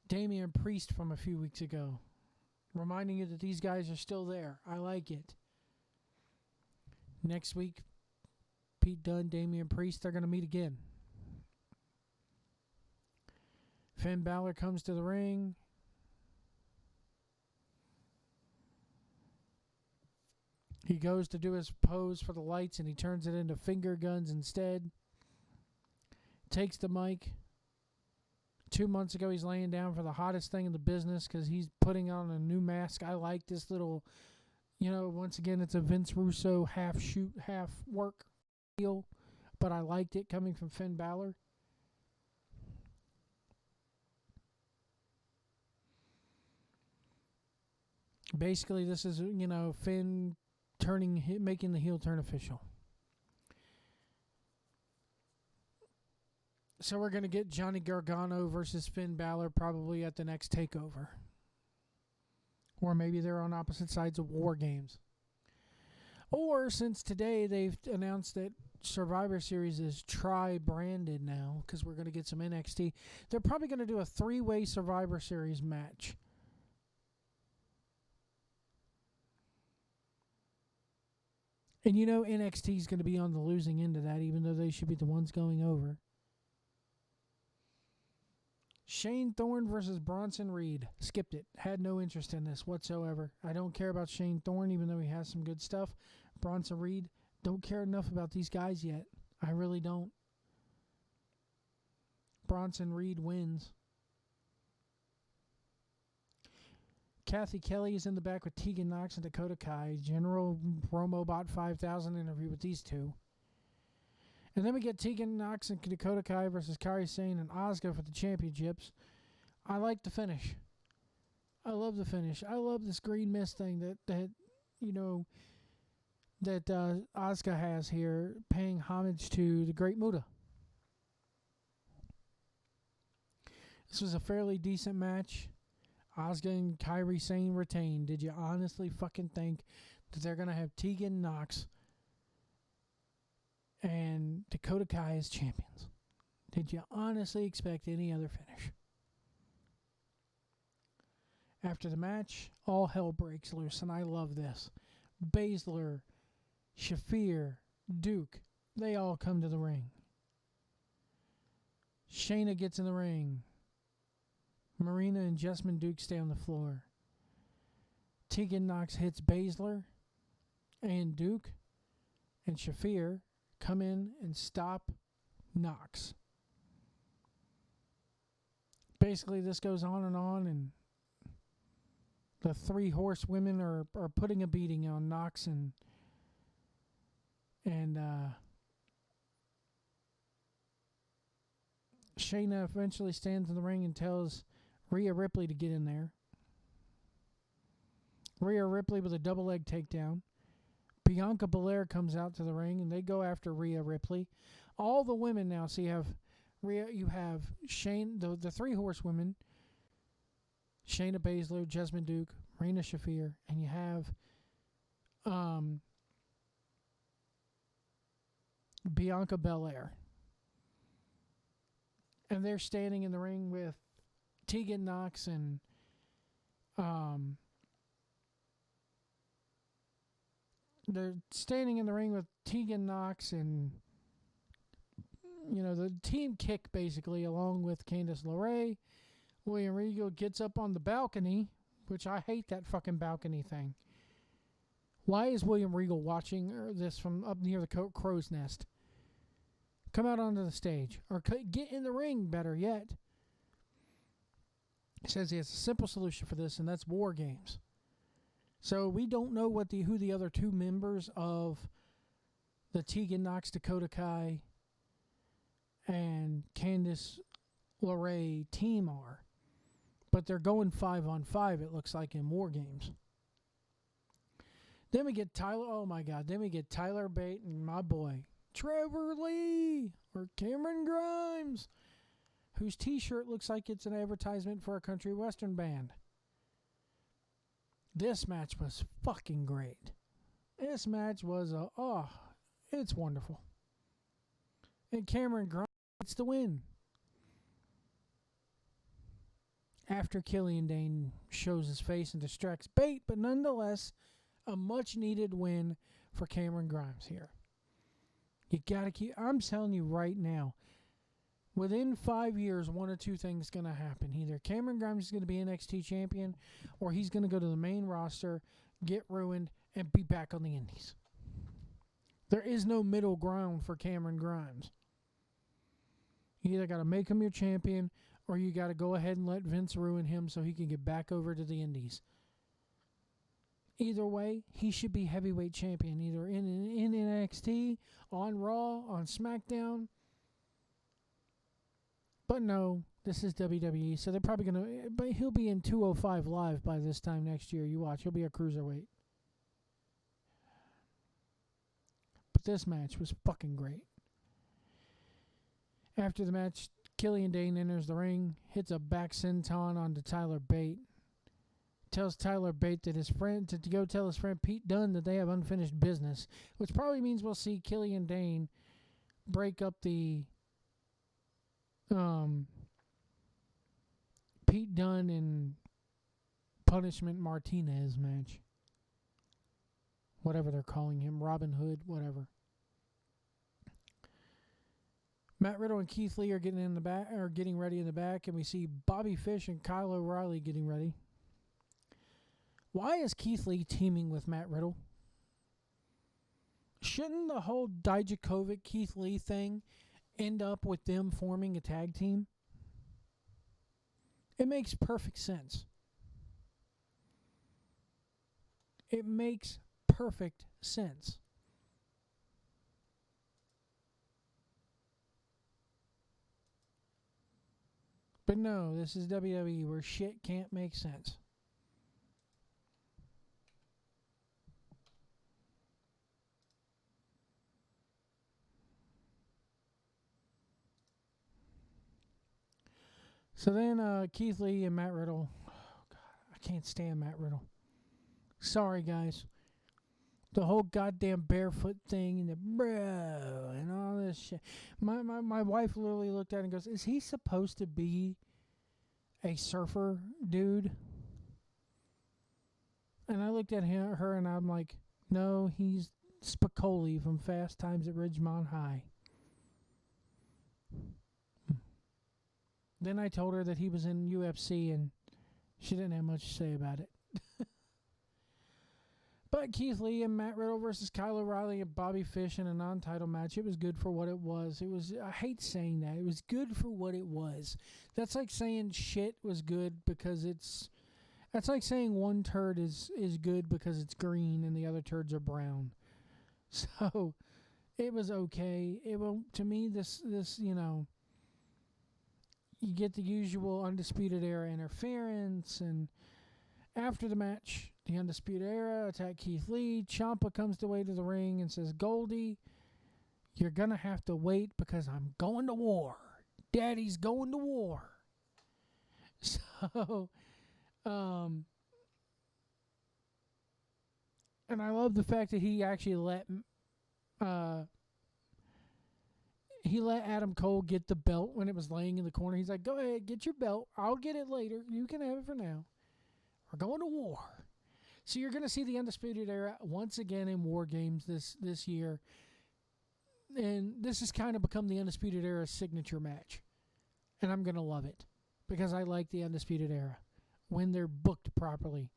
Damian Priest from a few weeks ago. Reminding you that these guys are still there. I like it. Next week, Pete Dunne, Damian Priest, they're going to meet again. Finn Balor comes to the ring. He goes to do his pose for the lights and he turns it into finger guns instead. Takes the mic. 2 months ago, he's laying down for the hottest thing in the business because he's putting on a new mask. I like this little, once again, it's a Vince Russo half shoot, half work deal, but I liked it coming from Finn Balor. Basically, this is, Finn making the heel turn official. So we're going to get Johnny Gargano versus Finn Balor probably at the next TakeOver. Or maybe they're on opposite sides of War Games. Or since today they've announced that Survivor Series is tri-branded now because we're going to get some NXT. They're probably going to do a 3-way Survivor Series match. And you know NXT is going to be on the losing end of that, even though they should be the ones going over. Shane Thorne versus Bronson Reed. Skipped it. Had no interest in this whatsoever. I don't care about Shane Thorne, even though he has some good stuff. Bronson Reed, don't care enough about these guys yet. I really don't. Bronson Reed wins. Kathy Kelly is in the back with Tegan Nox and Dakota Kai. General Promobot 5000 interview with these two. And then we get Tegan Nox and Dakota Kai versus Kairi Sane and Asuka for the championships. I like the finish. I love the finish. I love this green mist thing that Asuka has here, paying homage to the Great Muta. This was a fairly decent match. Asuka and Kairi Sane retained. Did you honestly fucking think that they're going to have Tegan Nox and Dakota Kai as champions? Did you honestly expect any other finish? After the match, all hell breaks loose, and I love this. Baszler, Shafir, Duke, they all come to the ring. Shayna gets in the ring. Marina and Jessamine Duke stay on the floor. Tegan Nox hits Baszler and Duke, and Shafir come in and stop Nox. Basically, this goes on, and the 3 horsewomen are putting a beating on Nox and Shayna eventually stands in the ring and tells Rhea Ripley to get in there. Rhea Ripley with a double leg takedown. Bianca Belair comes out to the ring and they go after Rhea Ripley. All the women now, so you have Rhea, you have Shane, the 3 horsewomen, Shayna Baszler, Jessamine Duke, Marina Shafir, and you have Bianca Belair. And they're standing in the ring with Tegan Nox and they're standing in the ring with Tegan Nox and the team kick basically, along with Candice LeRae. William Regal gets up on the balcony, which I hate that fucking balcony thing. Why is William Regal watching this from up near the crow's nest? Come out onto the stage. Or get in the ring, better yet. He says he has a simple solution for this, and that's War Games. So we don't know who the other 2 members of the Tegan Nox, Dakota Kai, and Candice LeRae team are. But they're going 5-on-5, it looks like, in War Games. Then we get Tyler Bate and my boy, Trevor Lee, or Cameron Grimes, whose t-shirt looks like it's an advertisement for a country western band. This match was fucking great. This match was it's wonderful. And Cameron Grimes gets the win. After Killian Dane shows his face and distracts Bate, but nonetheless, a much-needed win for Cameron Grimes here. You gotta I'm telling you right now, within 5 years, 1 or 2 things going to happen. Either Cameron Grimes is going to be NXT champion, or he's going to go to the main roster, get ruined, and be back on the indies. There is no middle ground for Cameron Grimes. You either got to make him your champion, or you got to go ahead and let Vince ruin him so he can get back over to the indies. Either way, he should be heavyweight champion, either in NXT, on Raw, on SmackDown. But no, this is WWE, so they're probably going to... But he'll be in 205 Live by this time next year. You watch, he'll be a cruiserweight. But this match was fucking great. After the match, Killian Dane enters the ring, hits a back senton onto Tyler Bate. Tells Tyler Bate that his friend to go tell his friend Pete Dunne that they have unfinished business, which probably means we'll see Killian Dane break up the Pete Dunne and Punishment Martinez match. Whatever they're calling him, Robin Hood, whatever. Matt Riddle and Keith Lee are getting ready in the back, and we see Bobby Fish and Kyle O'Reilly getting ready. Why is Keith Lee teaming with Matt Riddle? Shouldn't the whole Dijakovic Keith Lee thing end up with them forming a tag team? It makes perfect sense. It makes perfect sense. But no, this is WWE where shit can't make sense. So then Keith Lee and Matt Riddle. Oh, God, I can't stand Matt Riddle. Sorry, guys. The whole goddamn barefoot thing and the bro and all this shit. My wife literally looked at it and goes, is he supposed to be a surfer dude? And I looked at her and I'm like, no, he's Spicoli from Fast Times at Ridgemont High. Then I told her that he was in UFC and she didn't have much to say about it. But Keith Lee and Matt Riddle versus Kyle O'Reilly and Bobby Fish in a non-title match. It was good for what it was. I hate saying that. It was good for what it was. That's like saying shit was good because that's like saying one turd is good because it's green and the other turds are brown. So it was okay. To me, this you get the usual Undisputed Era interference, and after the match, the Undisputed Era attack Keith Lee. Ciampa comes the way to the ring and says, Goldie, you're going to have to wait because I'm going to war. Daddy's going to war. So, and I love the fact that he actually let Adam Cole get the belt when it was laying in the corner. He's like, go ahead, get your belt. I'll get it later. You can have it for now. We're going to war. So you're going to see the Undisputed Era once again in War Games this year. And this has kind of become the Undisputed Era signature match. And I'm going to love it because I like the Undisputed Era when they're booked properly.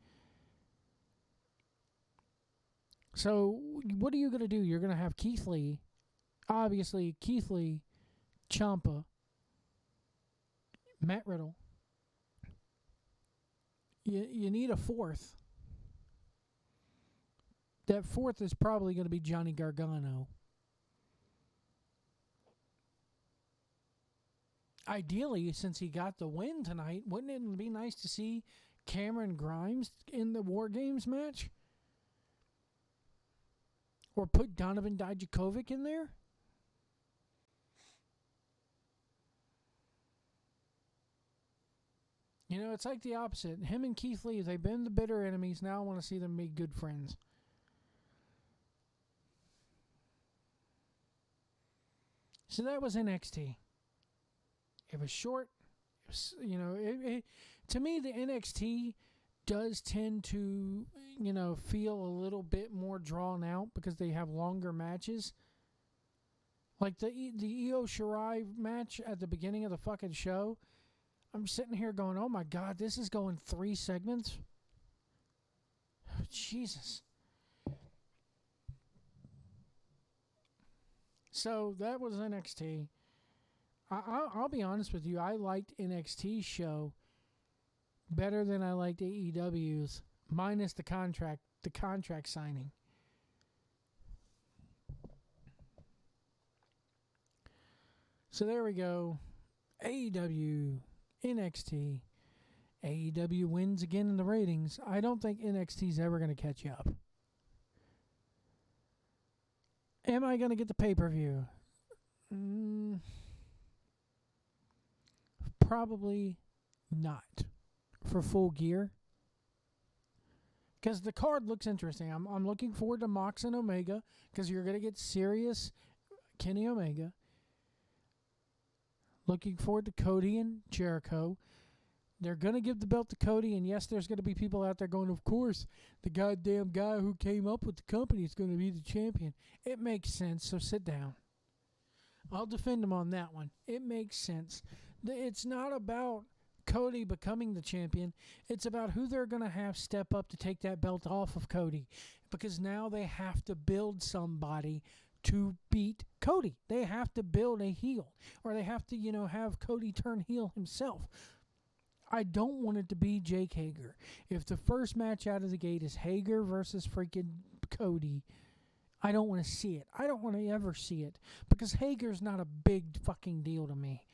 So what are you going to do? You're going to have Keith Lee. Obviously, Keith Lee, Ciampa, Matt Riddle. You need a fourth. That fourth is probably going to be Johnny Gargano. Ideally, since he got the win tonight, wouldn't it be nice to see Cameron Grimes in the War Games match? Or put Donovan Dijakovic in there? You know, it's like the opposite. Him and Keith Lee, they've been the bitter enemies. Now I want to see them be good friends. So that was NXT. It was short. It was, to me, the NXT does tend to, feel a little bit more drawn out because they have longer matches. Like the Io Shirai match at the beginning of the fucking show. I'm sitting here going, oh my God, this is going 3 segments? Oh, Jesus. So that was NXT. I'll be honest with you. I liked NXT's show better than I liked AEW's, minus the contract signing. So there we go. AEW, NXT. AEW wins again in the ratings. I don't think NXT's ever going to catch up. Am I going to get the pay-per-view? Probably not for Full Gear. Because the card looks interesting. I'm looking forward to Mox and Omega because you're going to get serious Kenny Omega. Looking forward to Cody and Jericho. They're going to give the belt to Cody, and yes, there's going to be people out there going, of course, the goddamn guy who came up with the company is going to be the champion. It makes sense, so sit down. I'll defend him on that one. It makes sense. It's not about Cody becoming the champion. It's about who they're going to have step up to take that belt off of Cody, because now they have to build somebody to beat Cody. They have to build a heel, or they have to, have Cody turn heel himself. I don't want it to be Jake Hager. If the first match out of the gate is Hager versus freaking Cody, I don't want to see it. I don't want to ever see it, because Hager's not a big fucking deal to me.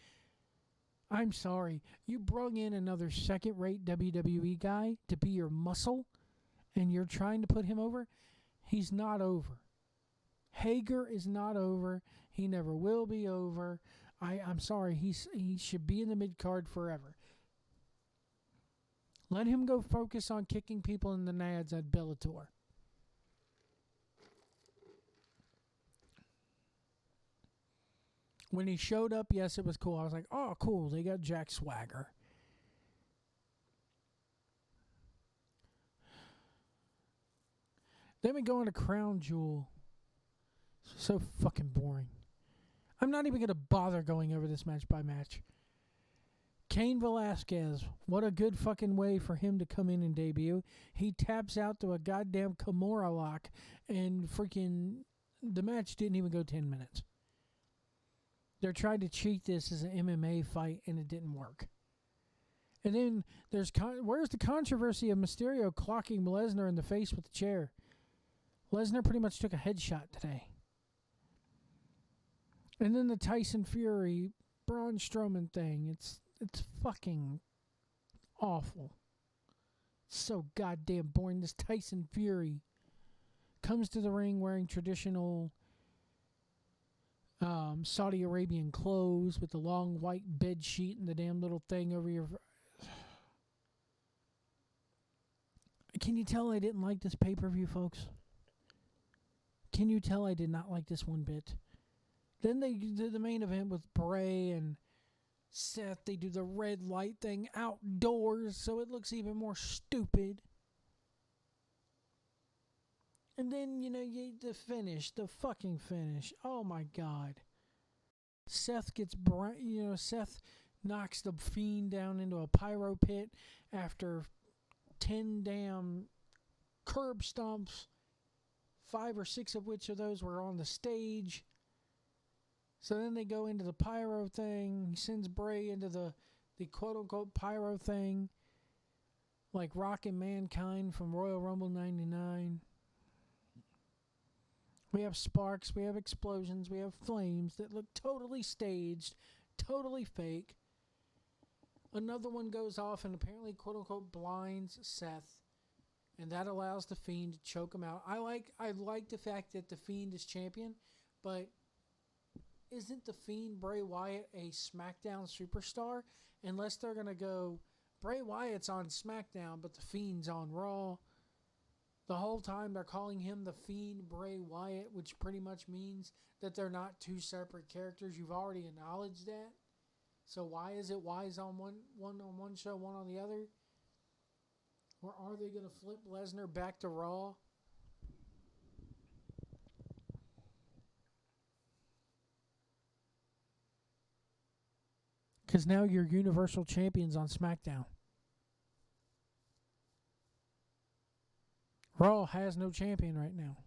I'm sorry. You brought in another second-rate WWE guy to be your muscle, and you're trying to put him over? He's not over. Hager is not over. He never will be over. I'm sorry. He should be in the mid-card forever. Let him go focus on kicking people in the nads at Bellator. When he showed up, yes, it was cool. I was like, oh, cool. They got Jack Swagger. Then we go into Crown Jewel. So fucking boring. I'm not even going to bother going over this match by match. Cain Velasquez, what a good fucking way for him to come in and debut. He taps out to a goddamn Kimura lock, and freaking the match didn't even go 10 minutes. They're trying to cheat this as an MMA fight, and it didn't work. And then where's the controversy of Mysterio clocking Lesnar in the face with the chair? Lesnar pretty much took a headshot today. And then the Tyson Fury, Braun Strowman thing. It's fucking awful. It's so goddamn boring. This Tyson Fury comes to the ring wearing traditional Saudi Arabian clothes with the long white bed sheet and the damn little thing over your... Can you tell I didn't like this pay-per-view, folks? Can you tell I did not like this one bit? Then they did the main event with Bray and Seth. They do the red light thing outdoors, so it looks even more stupid. And then, the finish, the fucking finish. Oh my God. Seth gets, Seth knocks the Fiend down into a pyro pit after 10 damn curb stomps, 5 or 6 of which of those were on the stage. So then they go into the pyro thing. He sends Bray into the quote-unquote pyro thing, like Rockin' Mankind from Royal Rumble 99. We have sparks, we have explosions, we have flames that look totally staged, totally fake. Another one goes off and apparently, quote-unquote, blinds Seth, and that allows the Fiend to choke him out. I like the fact that the Fiend is champion, but isn't the Fiend Bray Wyatt a SmackDown superstar? Unless they're going to go, Bray Wyatt's on SmackDown, but the Fiend's on Raw. The whole time they're calling him the Fiend Bray Wyatt, which pretty much means that they're not two separate characters. You've already acknowledged that. So why is it Wise on one on one show, one on the other? Or are they going to flip Lesnar back to Raw? Because now you're Universal Champions on SmackDown. Raw has no champion right now.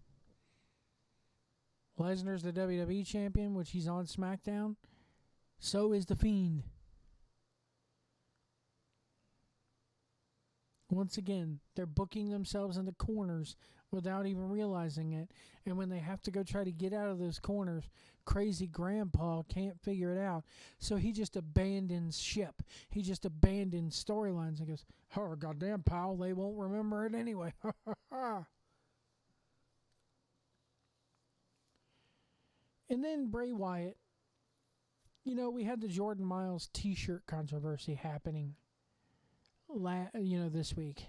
Lesnar's the WWE champion, which he's on SmackDown. So is The Fiend. Once again, they're booking themselves into corners without even realizing it. And when they have to go try to get out of those corners, crazy grandpa can't figure it out. So he just abandons ship. He just abandons storylines and goes, oh, goddamn, pal, they won't remember it anyway. And then Bray Wyatt. We had the Jordan Miles t-shirt controversy happening this week.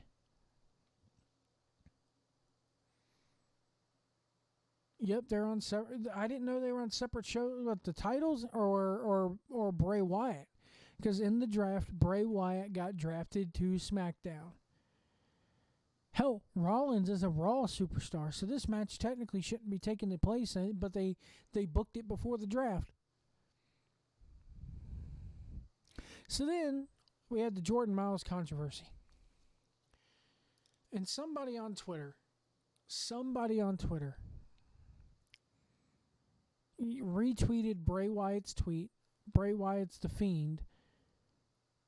Yep, they're on separate. I didn't know they were on separate shows. What, the titles or Bray Wyatt? Because in the draft, Bray Wyatt got drafted to SmackDown. Hell, Rollins is a Raw superstar, so this match technically shouldn't be taking the place, but they booked it before the draft. So then we had the Jordan Miles controversy. And somebody on Twitter retweeted Bray Wyatt's tweet. Bray Wyatt's the Fiend,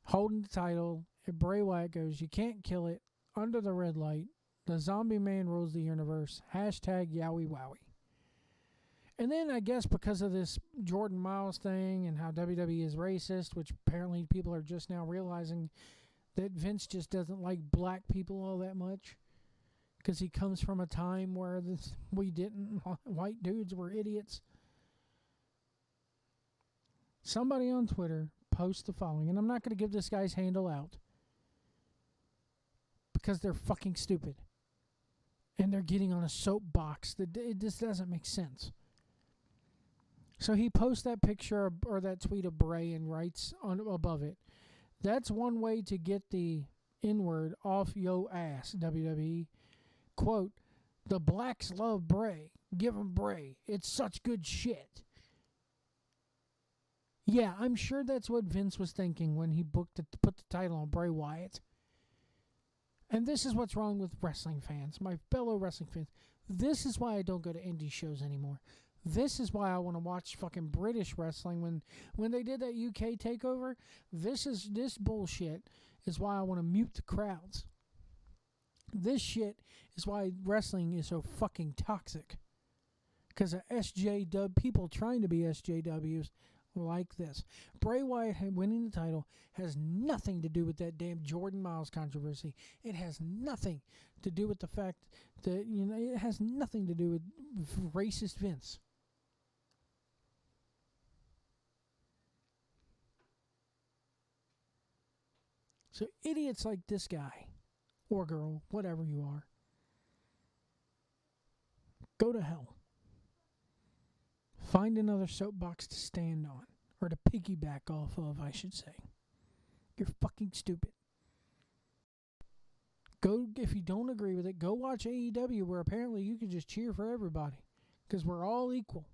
holding the title, and Bray Wyatt goes, "You can't kill it. Under the red light. The zombie man rules the universe. Hashtag Yowie Wowie." And then I guess because of this Jordan Miles thing and how WWE is racist, which apparently people are just now realizing that Vince just doesn't like black people all that much because he comes from a time where we didn't. White dudes were idiots. Somebody on Twitter posts the following, and I'm not going to give this guy's handle out because they're fucking stupid. And they're getting on a soapbox. This doesn't make sense. So he posts that picture or that tweet of Bray and writes above it, "That's one way to get the N-word off yo ass, WWE. Quote, the blacks love Bray. Give 'em Bray. It's such good shit." Yeah, I'm sure that's what Vince was thinking when he put the title on Bray Wyatt. And this is what's wrong with wrestling fans, my fellow wrestling fans. This is why I don't go to indie shows anymore. This is why I want to watch fucking British wrestling. When they did that UK takeover, this bullshit is why I want to mute the crowds. This shit is why wrestling is so fucking toxic. Because of SJW, people trying to be SJWs like this. Bray Wyatt winning the title has nothing to do with that damn Jordan Miles controversy. It has nothing to do with the fact that, it has nothing to do with racist Vince. So idiots like this guy, or girl, whatever you are, go to hell. Find another soapbox to stand on, or to piggyback off of, I should say. You're fucking stupid. Go, if you don't agree with it, go watch AEW, where apparently you can just cheer for everybody, because we're all equal.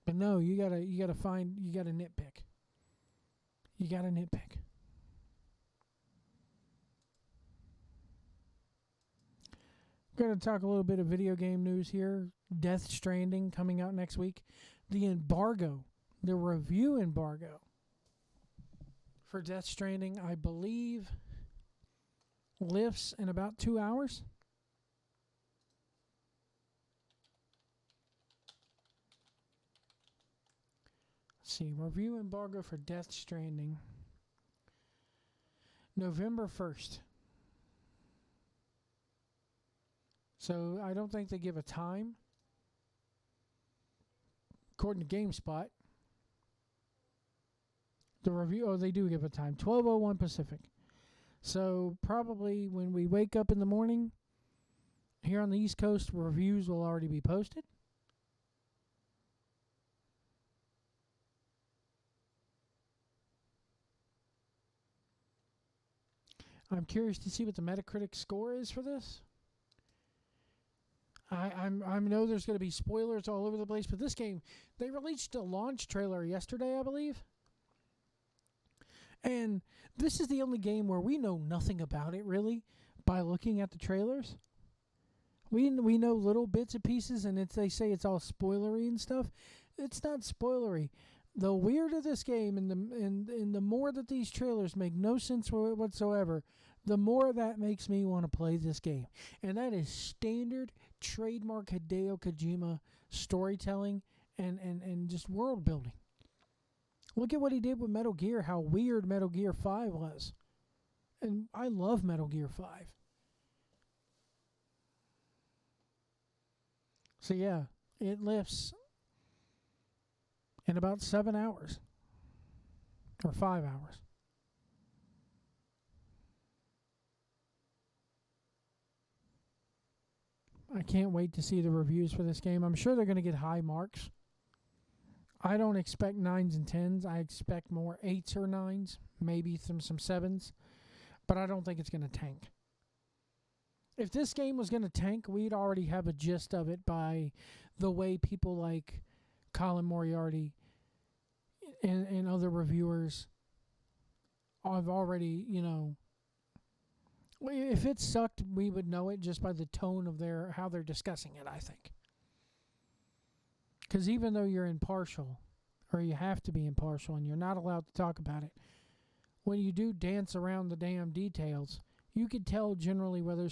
But no, you gotta nitpick. You gotta nitpick. We're going to talk a little bit of video game news here. Death Stranding coming out next week. The embargo, the review embargo for Death Stranding, I believe, lifts in about 2 hours. Let's see, review embargo for Death Stranding. November 1st. So I don't think they give a time. According to GameSpot, the review, they do give a time, 12:01 Pacific. So probably when we wake up in the morning here on the East Coast, reviews will already be posted. I'm curious to see what the Metacritic score is for this. I know there's going to be spoilers all over the place, but this game, they released a launch trailer yesterday, I believe. And this is the only game where we know nothing about it, really, by looking at the trailers. We know little bits and pieces, and they say it's all spoilery and stuff. It's not spoilery. The weirder this game, and the more that these trailers make no sense whatsoever, the more that makes me want to play this game. And that is standard trademark Hideo Kojima storytelling and just world building. Look at what he did with Metal Gear, how weird Metal Gear 5 was. And I love Metal Gear 5. So yeah, it lifts in about 7 hours. Or 5 hours. I can't wait to see the reviews for this game. I'm sure they're going to get high marks. I don't expect 9s and 10s. I expect more 8s or 9s, maybe some 7s. But I don't think it's going to tank. If this game was going to tank, we'd already have a gist of it by the way people like Colin Moriarty and other reviewers have already, if it sucked, we would know it just by the tone of how they're discussing it, I think. Because even though you're impartial, or you have to be impartial, and you're not allowed to talk about it, when you do dance around the damn details, you could tell generally whether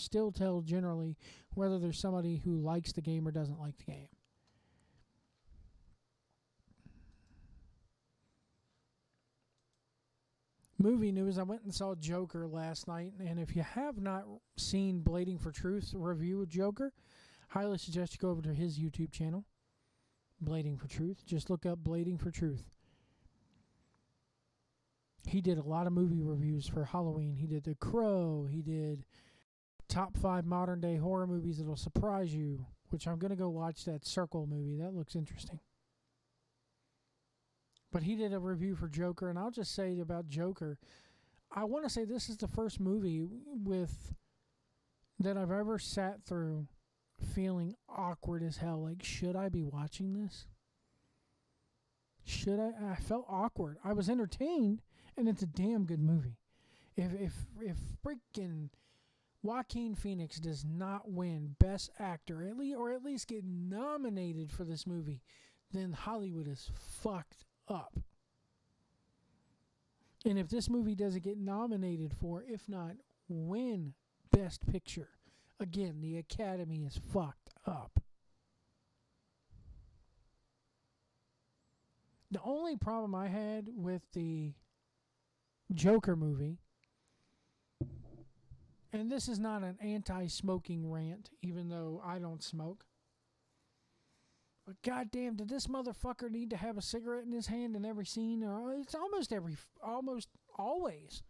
there's somebody who likes the game or doesn't like the game. Movie news, I went and saw Joker last night, and if you have not seen Blading for Truth's review of Joker, highly suggest you go over to his YouTube channel, Blading for Truth. Just look up Blading for Truth. He did a lot of movie reviews for Halloween. He did The Crow. He did top 5 modern day horror movies that'll surprise you, which I'm going to go watch that Circle movie. That looks interesting. But he did a review for Joker, and I'll just say about Joker, I want to say this is the first movie that I've ever sat through feeling awkward as hell. Like, should I be watching this? I felt awkward. I was entertained, and it's a damn good movie. If freaking Joaquin Phoenix does not win Best Actor, or at least get nominated for this movie, then Hollywood is fucked up. And if this movie doesn't get nominated for, if not win Best Picture, again, the Academy is fucked up. The only problem I had with the Joker movie, and this is not an anti-smoking rant, even though I don't smoke, but goddamn, did this motherfucker need to have a cigarette in his hand in every scene? It's almost always.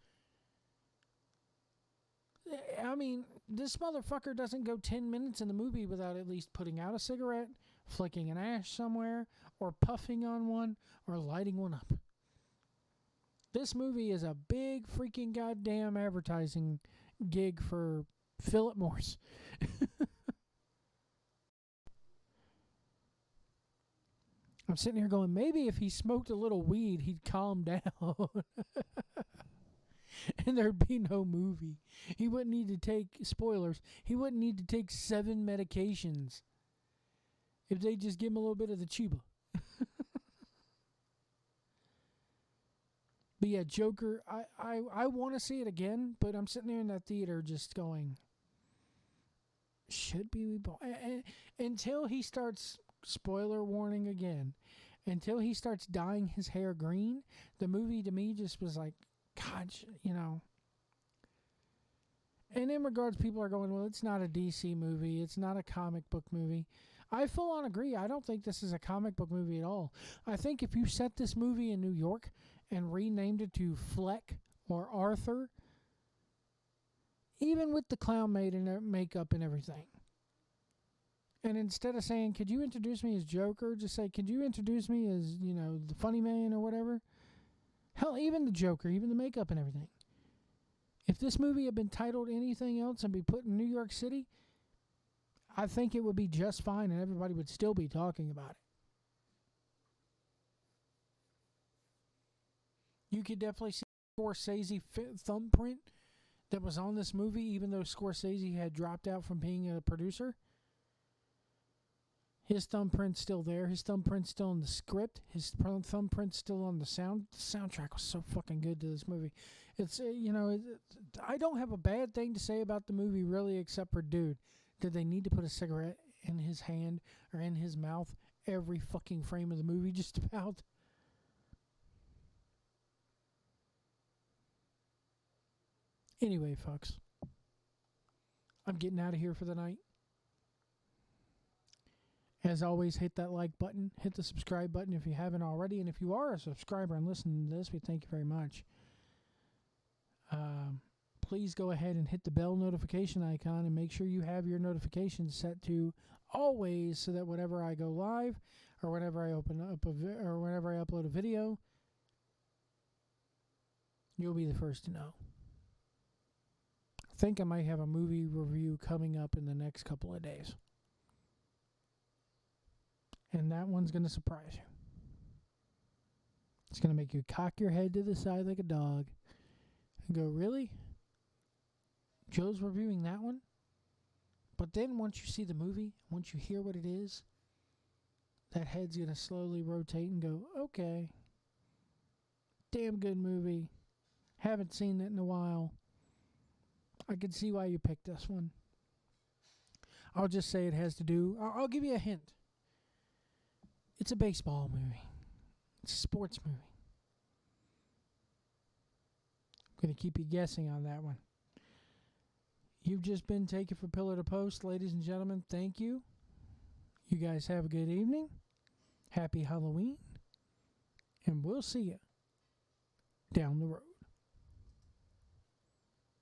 I mean, this motherfucker doesn't go 10 minutes in the movie without at least putting out a cigarette, flicking an ash somewhere, or puffing on one, or lighting one up. This movie is a big freaking goddamn advertising gig for Philip Morris. I'm sitting here going, maybe if he smoked a little weed, he'd calm down. And there'd be no movie. He wouldn't need to take, spoilers, he wouldn't need to take 7 medications if they just give him a little bit of the Chiba. But yeah, Joker, I want to see it again, but I'm sitting there in that theater just going, should be until he starts, spoiler warning again, until he starts dyeing his hair green, the movie to me just was like, God, And in regards, people are going, well, it's not a DC movie, it's not a comic book movie. I full on agree. I don't think this is a comic book movie at all. I think if you set this movie in New York and renamed it to Fleck or Arthur, even with the clown maid and makeup and everything, and instead of saying, could you introduce me as Joker, just say, could you introduce me as, the funny man or whatever? Hell, even the Joker, even the makeup and everything. If this movie had been titled anything else and be put in New York City, I think it would be just fine and everybody would still be talking about it. You could definitely see Scorsese thumbprint that was on this movie, even though Scorsese had dropped out from being a producer. His thumbprint's still there. His thumbprint's still in the script. His thumbprint's still on the sound. The soundtrack was so fucking good to this movie. It's, I don't have a bad thing to say about the movie, really, except for, dude, did they need to put a cigarette in his hand or in his mouth every fucking frame of the movie, just about? Anyway, folks, I'm getting out of here for the night. As always, hit that like button, hit the subscribe button if you haven't already, and if you are a subscriber and listening to this, we thank you very much. please go ahead and hit the bell notification icon and make sure you have your notifications set to always, so that whenever I go live or whenever I open up or whenever I upload a video, you'll be the first to know. I think I might have a movie review coming up in the next couple of days. And that one's going to surprise you. It's going to make you cock your head to the side like a dog and go, really? Joe's reviewing that one? But then once you see the movie, once you hear what it is, that head's going to slowly rotate and go, okay, damn good movie. Haven't seen it in a while. I can see why you picked this one. I'll just say it has to do, I'll give you a hint. It's a baseball movie. It's a sports movie. I'm going to keep you guessing on that one. You've just been taken from pillar to post, ladies and gentlemen. Thank you. You guys have a good evening. Happy Halloween. And we'll see you down the road.